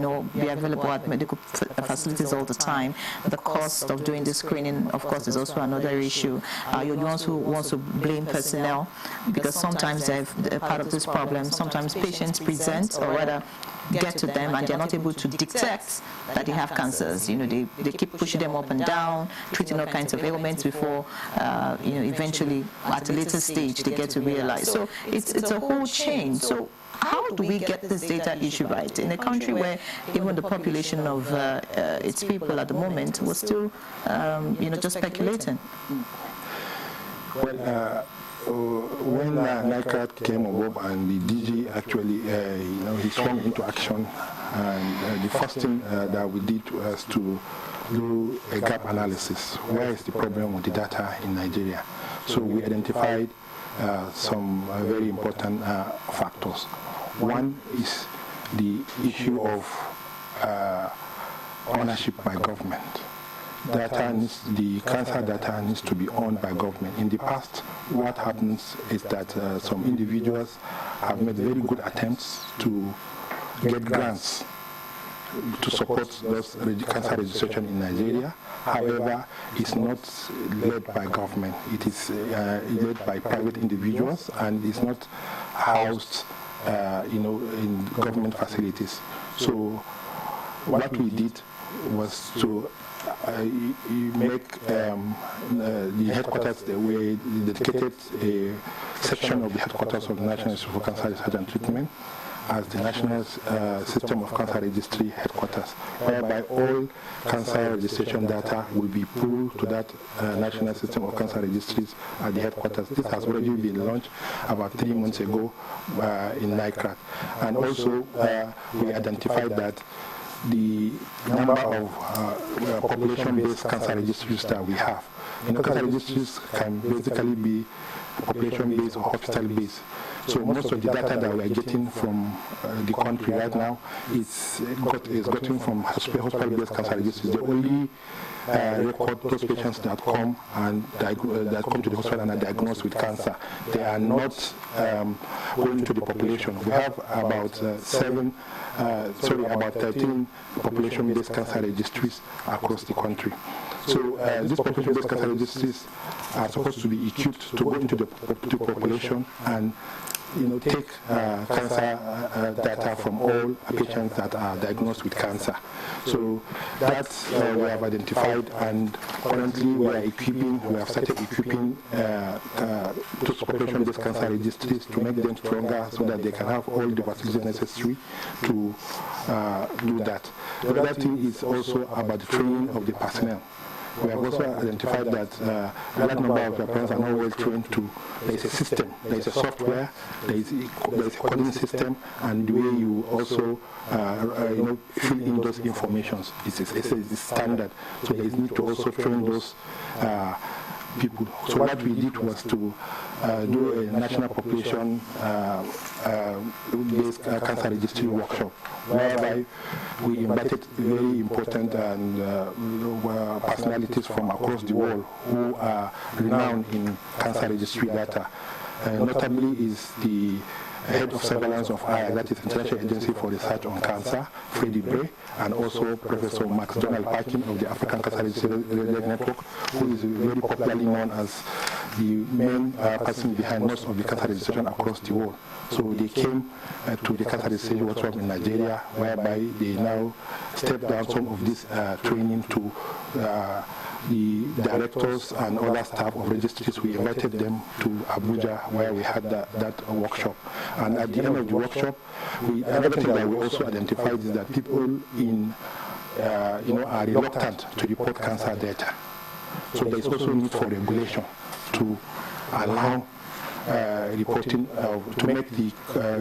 available at medical facilities all the time. The cost of doing the screening, of course, is also another issue. You're the ones who want to blame personnel, because sometimes they're part of this problem. Sometimes patients present, or rather get to them, and they're not able to detect that they have cancers. They keep pushing them up and down, treating all kinds of ailments before, eventually at a later stage they get to realize. So it's a whole chain. So how do we get this data issue right in a country where even the population of its people at the moment was still, just speculating? Well, when NICAD came above and the DG actually, he swung into action, and the first thing that we did was to do a gap analysis. Where is the problem with the data in Nigeria? So we identified some very important factors. One is the issue of ownership by government. The cancer data needs to be owned by government. In the past, what happens is that some individuals have made very good attempts to get grants to support those cancer registration in Nigeria. However, it's not led by government. It is led by private individuals, and it's not housed, in government facilities. So what we did was to make the headquarters, we dedicated a section of the headquarters of the National Institute for Cancer Research and Treatment as the National System of Cancer Registry headquarters, whereby all cancer registration data will be pulled to that National System of Cancer Registries at the headquarters. This has already been launched about 3 months ago in NICRAT. And also we identified that the number of population-based cancer registries that we have. Cancer registries can basically be population-based or hospital-based. So most of the data that we are getting from the country right now is gotten from hospital-based cancer registries. The only record those patients that come to the hospital and are diagnosed with cancer. They are not going to the population. We have about 13 population-based cancer registries across the country. So these population-based cancer registries are supposed to be equipped to go into the population and take cancer data from all patients that are diagnosed with cancer. So that's we have identified, and currently we have started equipping those population-based cancer registries to make them stronger so that they can have all the facilities necessary to do that. The other thing is also about the training of the personnel. We have also identified that a large number of parents are not well trained there is a system, there is a software, there is a coding system, and the way you also fill in those informations is standard. So there is need to also train those people. So what we did was to do a national population based cancer registry workshop, whereby we invited very important and personalities from across the world who are renowned in cancer registry data. Notably is the head of surveillance of IRC, that is International Agency for Research on Cancer, Freddie Bray, and also Professor Max Donald Parkin of the African Cancer Registry Network, who is very popularly known as the main person behind most of the cancer registration across the world. So they came to the cancer registration workshop in Nigeria, whereby they now step down some of this training to the directors and other staff of registries. We invited them to Abuja, where we had that workshop. And at the end of the workshop, another thing that we also identified is that people are reluctant to report cancer data. So there is also need for regulation to allow reporting, to make the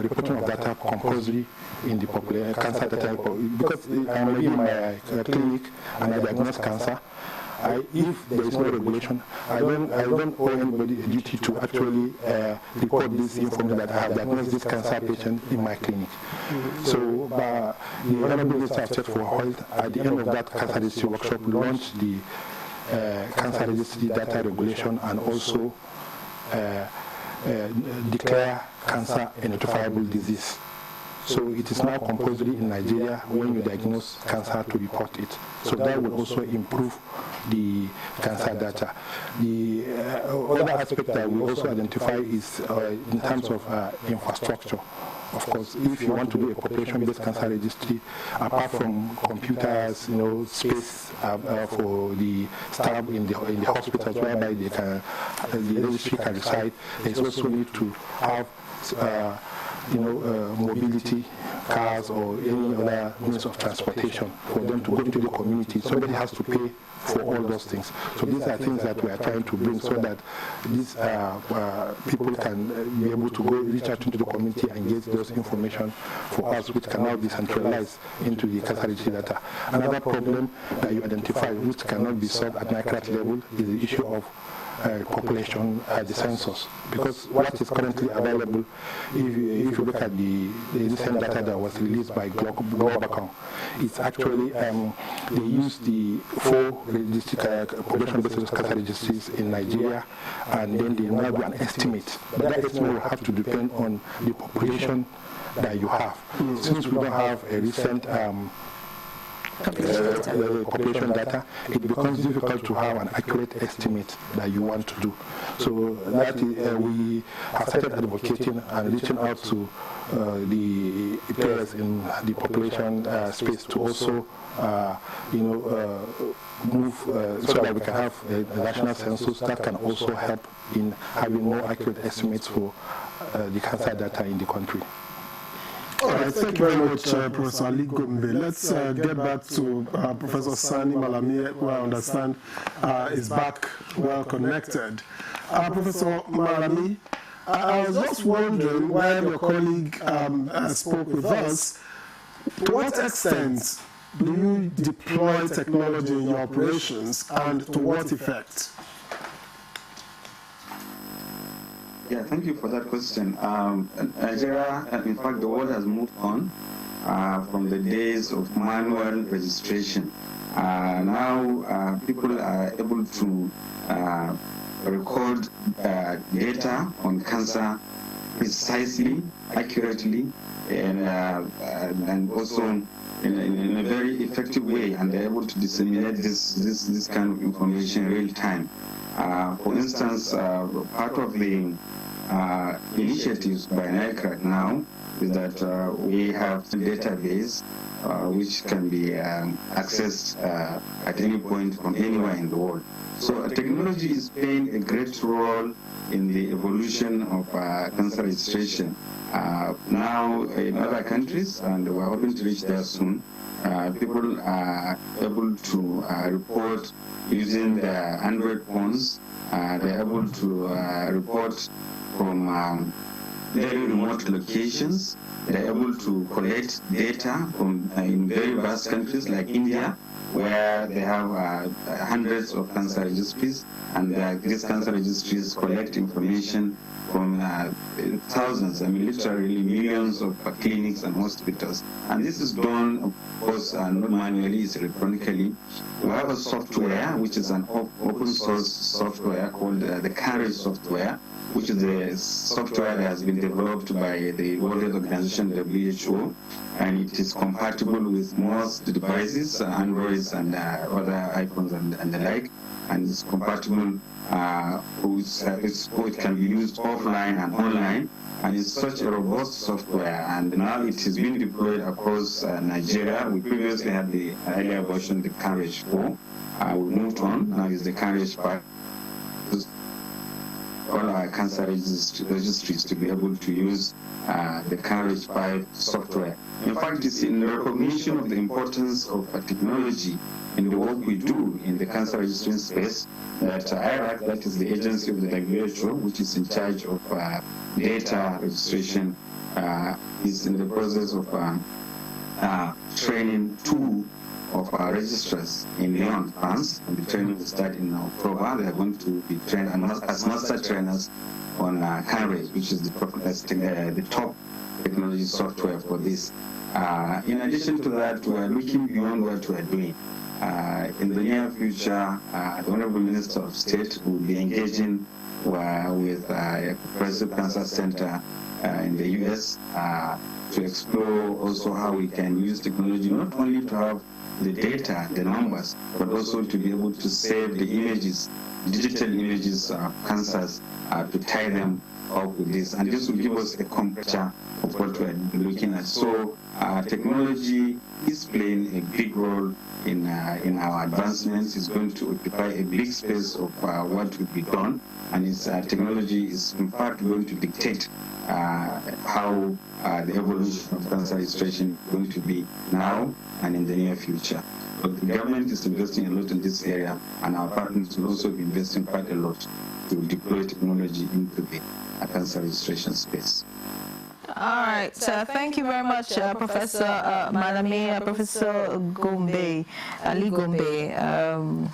reporting of data compulsory in the population, cancer data, because I may be in my clinic and I diagnose cancer. If there is no regulation, I don't owe anybody a duty to actually report this information that I have diagnosed this cancer patient in my clinic. So the Honorable Minister of State for Health, at the end of that cancer registry workshop, launched the cancer registry data regulation and also declare cancer a notifiable disease. So it is now compulsory in Nigeria when you diagnose cancer to report it. So that will also improve the cancer data. The other aspect that we also identify is in terms of infrastructure. Of course, if you want to do a population-based cancer registry, apart from computers, space for the staff in the hospitals whereby the registry can reside, there's also need to have mobility, cars or any other means of transportation for them to go into the community. Somebody has to pay for all those things. So these are things that we are trying to bring so that these people can be able to go reach out into the community and get those information for us, which can now be centralized into the cancer registry data. Another problem that you identify, which cannot be solved at an accurate level, is the issue of population the census, because what is currently available, if you look at the recent data that was released by Globacom, it's actually they use the 4 population-based cancer registries in Nigeria, and then they now do an estimate. But that estimate will have to depend on the population that you have. Since we don't have a recent population data, it becomes difficult to have an accurate estimate that you want to do. So that we have started advocating and reaching out to the players in the population space to also move so that we can have a national census that can also help in having more accurate estimates for the cancer data in the country. All right, thank you very much, Professor Ali Gombe. Let's get back to Professor Sani Malami, who I understand is back well connected. Professor Malami, I was just wondering, while your colleague spoke with us, to what extent do you deploy technology in your operations and to what effect? Yeah, thank you for that question. Nigeria, in fact, the world has moved on from the days of manual registration. Now people are able to record data on cancer precisely, accurately, and also in a very effective way, and they're able to disseminate this kind of information in real time. For instance, part of the initiatives by NICRAT now is that we have a database which can be accessed at any point from anywhere in the world. So technology is playing a great role in the evolution of cancer registration. Now in other countries, and we're hoping to reach there soon, people are able to report using their Android phones. They're able to report from very remote locations. They're able to collect data from in very vast countries like India, where they have hundreds of cancer registries, and these cancer registries collect information from thousands, literally millions of clinics and hospitals. And this is done, of course, not manually, it's electronically. We have a software, which is an open source software called the Carriage software, which is the software that has been developed by the World Health Organization, WHO, and it is compatible with most devices, Androids and other iPhones and the like, and it's compatible it can be used offline and online, and it's such a robust software, and now it is being deployed across Nigeria. We previously had the earlier version, the Carriage 4. We moved on, now it's the Carriage 5. All our cancer registries to be able to use the Carriage 5 software. In fact, it's in recognition of the importance of technology in the work we do in the cancer registration space, that IRAC, that is the agency of the WHO, which is in charge of data registration, is in the process of training 2 of our registrars in Lyon, France, and the training will start in October. They are going to be trained as master trainers on CANRES, which is the top technology software for this. In addition to that, we are looking beyond what we are doing. In the near future, the Honorable Minister of State will be engaging with a Progressive Cancer Center in the US to explore also how we can use technology not only to have the data, the numbers, but also to be able to save the images, digital images of cancers, to tie them up with this. And this will give us a picture of what we're looking at. So technology is playing a big role in our advancements. It's going to occupy a big space of what will be done. And technology is in fact going to dictate how the evolution of cancer registration is going to be now and in the near future. But the government is investing a lot in this area, and our partners will also be investing quite a lot to deploy technology into the cancer registration space. All right, so thank you very much, Professor Malame, Professor Gombe, Ali Gombe.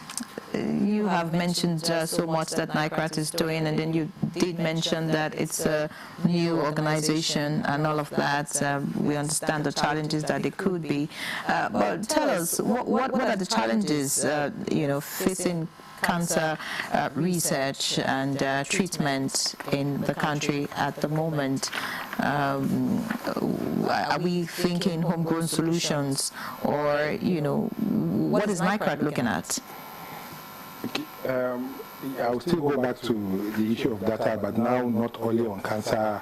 You have mentioned so much that NICRAT is doing, and then you did mention that it's a new organization and all of that. We understand the challenges that it could be. But tell us, what are the challenges, facing cancer research and treatment in the country at the moment? Are we thinking homegrown solutions, or, what is NICRAT looking at? I will still go back to the issue of data, but now not only on cancer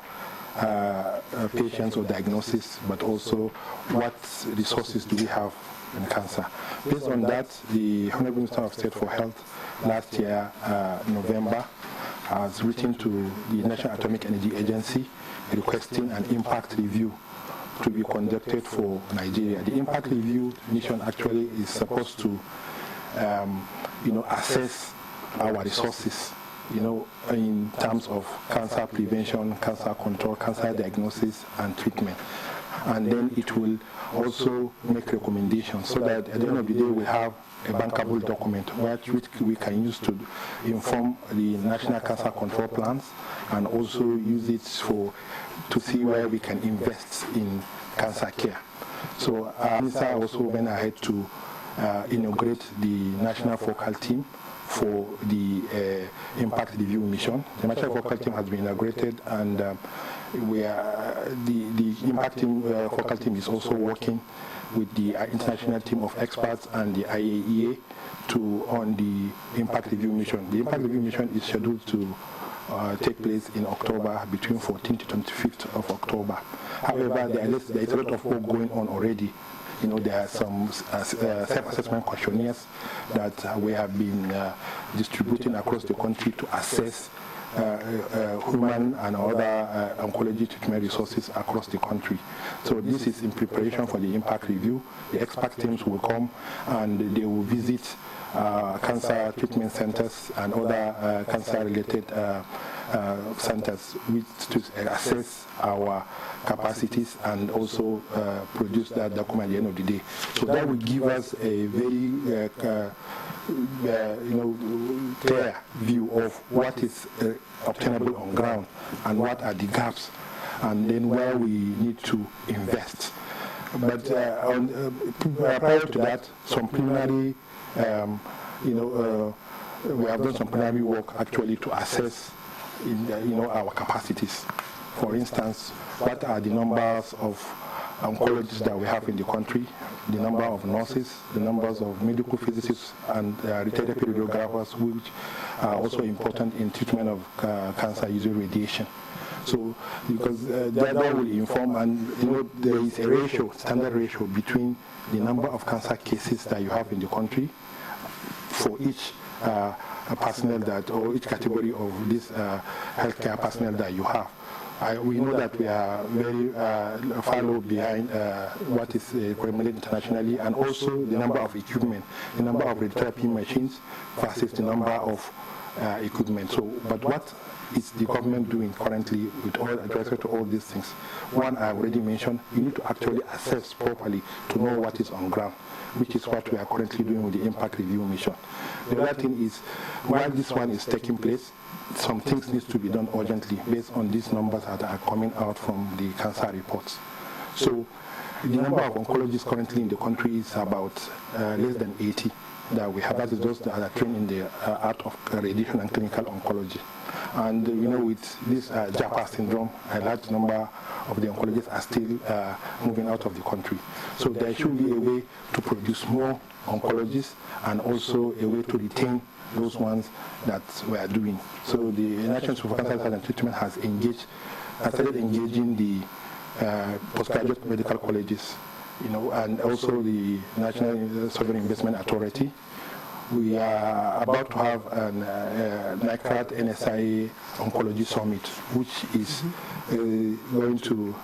patients or diagnosis, but also what resources do we have in cancer. Based on that, the Honorable Minister of State for Health last year, November, has written to the National Atomic Energy Agency requesting an impact review to be conducted for Nigeria. The impact review mission actually is supposed to assess our resources, in terms of cancer prevention, cancer control, cancer diagnosis and treatment. And then it will also make recommendations so that at the end of the day we have a bankable document which we can use to inform the national cancer control plans, and also use it to see where we can invest in cancer care. So Minister also went ahead to inaugurate the national focal team for the impact review mission. The national focal team has been inaugurated, and the impact team, focal team is also working with the international team of experts and the IAEA on the impact review mission. The impact review mission is scheduled to take place in October, between 14th to 25th of October. However, there is a lot of work going on already. There are some self-assessment questionnaires that we have been distributing across the country to assess human and other oncology treatment resources across the country. So this is in preparation for the impact review. The expert teams will come and they will visit cancer treatment centers and other cancer-related centers to assess our capacities and also produce that document at the end of the day. So that will give us a very clear view of what is obtainable on ground and what are the gaps, and then where we need to invest. But prior to that, some preliminary, we have done some preliminary work actually to assess our capacities. For instance, what are the numbers of oncologists that we have in the country, the number of nurses, the numbers of medical physicists and retired radiographers, which are also important in treatment of cancer using radiation. So, because that will inform, and there is a ratio, standard ratio between the number of cancer cases that you have in the country for each personnel or each category of this healthcare personnel that you have. We know that we are very far low behind what is recommended internationally, and also the number of equipment, the number of radiotherapy machines versus the number of equipment. So, but what is the government doing currently with all respect to all these things? One, I already mentioned, you need to actually assess properly to know what is on ground, which is what we are currently doing with the impact review mission. The other thing is, while this one is taking place, some things need to be done urgently based on these numbers that are coming out from the cancer reports. So the number of oncologists currently in the country is about less than 80 that we have. That is those that are trained in the art of radiation and clinical oncology. And with this JAPA syndrome, a large number of the oncologists are still moving out of the country. So there should be a way to produce more oncologists and also a way to retain those ones that we are doing. So the National Institute for Cancer Research and Treatment has started engaging the postgraduate medical colleges, and also the National Sovereign Investment Authority. We are about to have an NICAT NSIA Oncology Summit, which is going to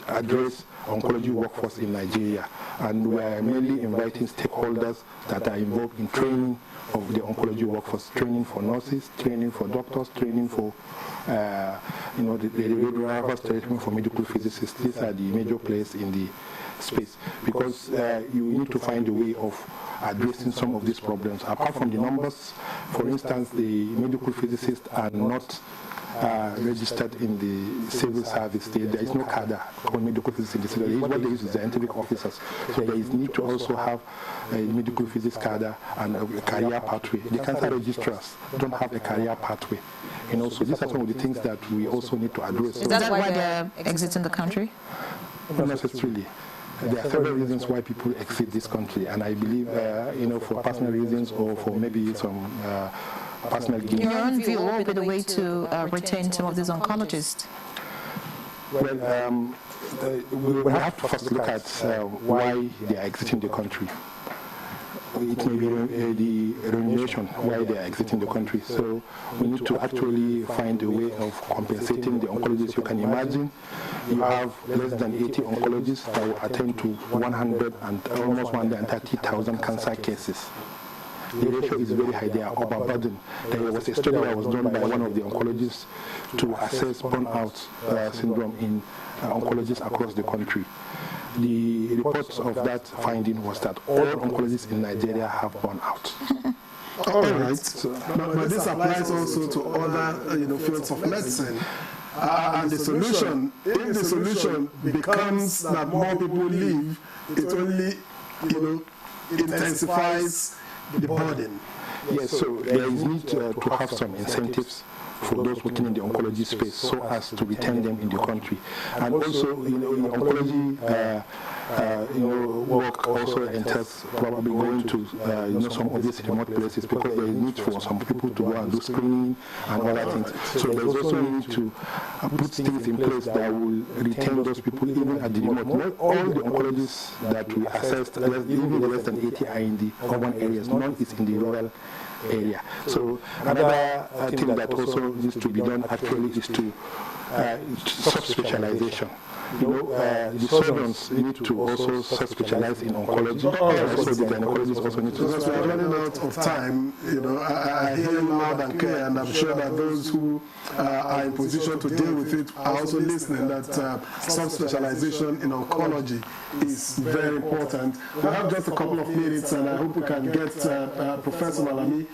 address oncology workforce in Nigeria. And we are mainly inviting stakeholders that are involved in training of the oncology workforce, training for nurses, training for doctors, training for the radiographers, training for medical physicists. These are the major players in the space, because you need to find a way of addressing some of these problems. Apart from the numbers, for instance, the medical physicists are not registered in the civil service. There is no cadre called medical physicists in the civil service. What they use is scientific officers. So there is need to also have a medical physics cadre and a career pathway. The cancer registrars don't have a career pathway. So these are some of the things that we also need to address. Is that why they're exiting the country? Not necessarily. There are several reasons why people exit this country, and I believe, for personal reasons or for maybe some personal gain. In your own view, what would be the way to retain some of these oncologists? Well, we will have to first look at why they are exiting the country. It may be the remuneration why they are exiting the country. So we need to actually find a way of compensating the oncologists. You can imagine you have less than 80 oncologists that will attend to almost 130,000 cancer cases. The ratio is very high. They are overburdened. There was a study that was done by one of the oncologists to assess burnout syndrome in oncologists across the country. The reports of that finding was that all oncologists in Nigeria have burnout. All right. So, but this applies also to other fields of medicine. And the solution, if the solution becomes that more people leave, it only intensifies the burden. Yes, so there is need to have some incentives for those working in the oncology space so as to retain them in the country. And also, oncology work also entails probably going to some of these remote places, because there is need for some people to go and do screening and other things. So there is also need to put things in place that will retain those people even at the remote. Not all the oncologists that we assessed, even the less than 80 are in the urban areas. None is in the rural area. So another thing that also needs to be done actually is to sub-specialization. The surgeons need to also sub-specialize in oncology. Also the gynecologists also need to. Because we are running out of time, I hear you loud and clear, and I'm sure that those who are in position to deal with it are also listening, that sub-specialization in oncology is very important. We have just a couple of minutes, and I hope we can get Professor Malami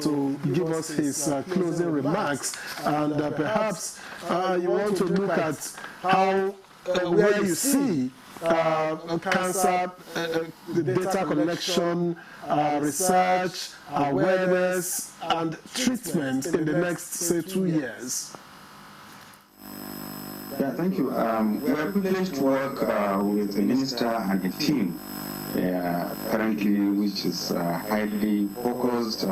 to give us his closing remarks, and perhaps you want to look at how where you see cancer data collection, research, awareness, and treatment in the next, say, 2 years. Yeah, thank you. We are privileged to work with the minister and the team currently, which is highly focused,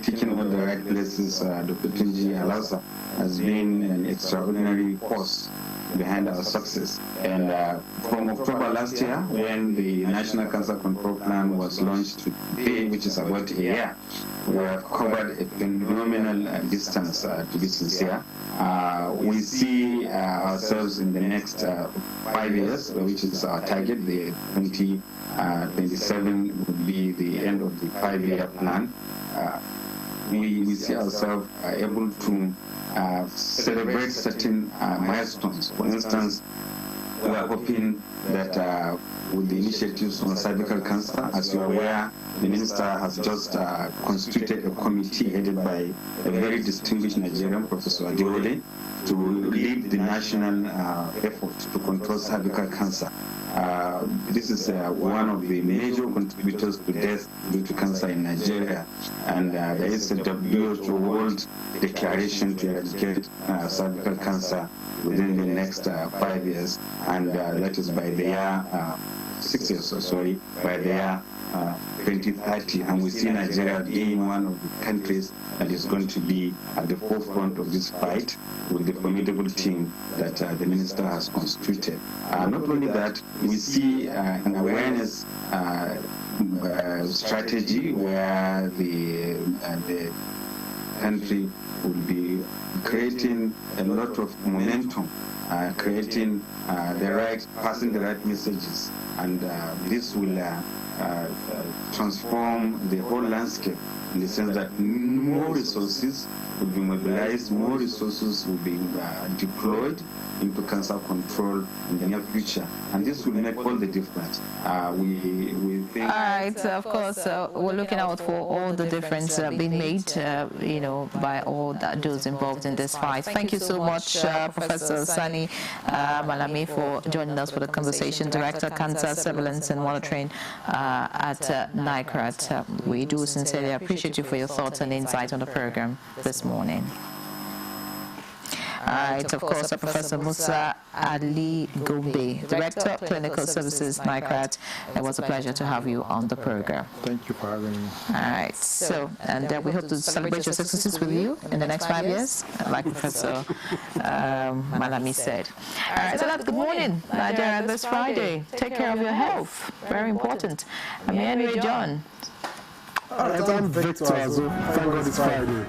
taking all the right places. Dr. Tunji Alasa has been an extraordinary force behind our success. And from October last year, when the National Cancer Control Plan was launched today, which is about a year, we have covered a phenomenal distance, to be sincere. We see ourselves in the next 5 years, which is our target. The 2027 would be the end of the 5-year plan. We see ourselves able to celebrate certain milestones. For instance, we are hoping that with the initiatives on cervical cancer, as you are aware, the minister has just constituted a committee headed by a very distinguished Nigerian, Professor Adiole, to lead the national effort to control cervical cancer. This is one of the major contributors to death due to cancer in Nigeria, and there is a WHO World Declaration to eradicate cervical cancer within the next 5 years, and that is by the year 6 years, sorry, by the year 2030, and we see Nigeria being one of the countries that is going to be at the forefront of this fight with the formidable team that the minister has constituted. Not only that, we see an awareness strategy where the country will be creating a lot of momentum, creating passing the right messages, and this will transform the whole landscape in the sense that more resources will be mobilized, more resources will be deployed into cancer control in the near future, and this will make all the difference. We think. All right, of course, we're looking out for all the difference being made, you know, by all those involved in this fight. Thank you so much, Professor Sani Malami, for joining us for the conversation. Director, Cancer Surveillance and Monitoring at NICRAT. We do sincerely appreciate you for your thoughts and insight on the program this morning. All right, of course, Professor Musa Ali Gombe, Director of Clinical Services, NICRAT. It was a pleasure to have you on the program. Thank you for having me. All right, so, and we hope to celebrate your successes with you in the next 5 years, like Professor Malami said. All right, so that's good morning, Nigeria, this Friday. Take care of your health, very important. I'm Henry John. All right, I'm Victor Azo. Thank God it's Friday.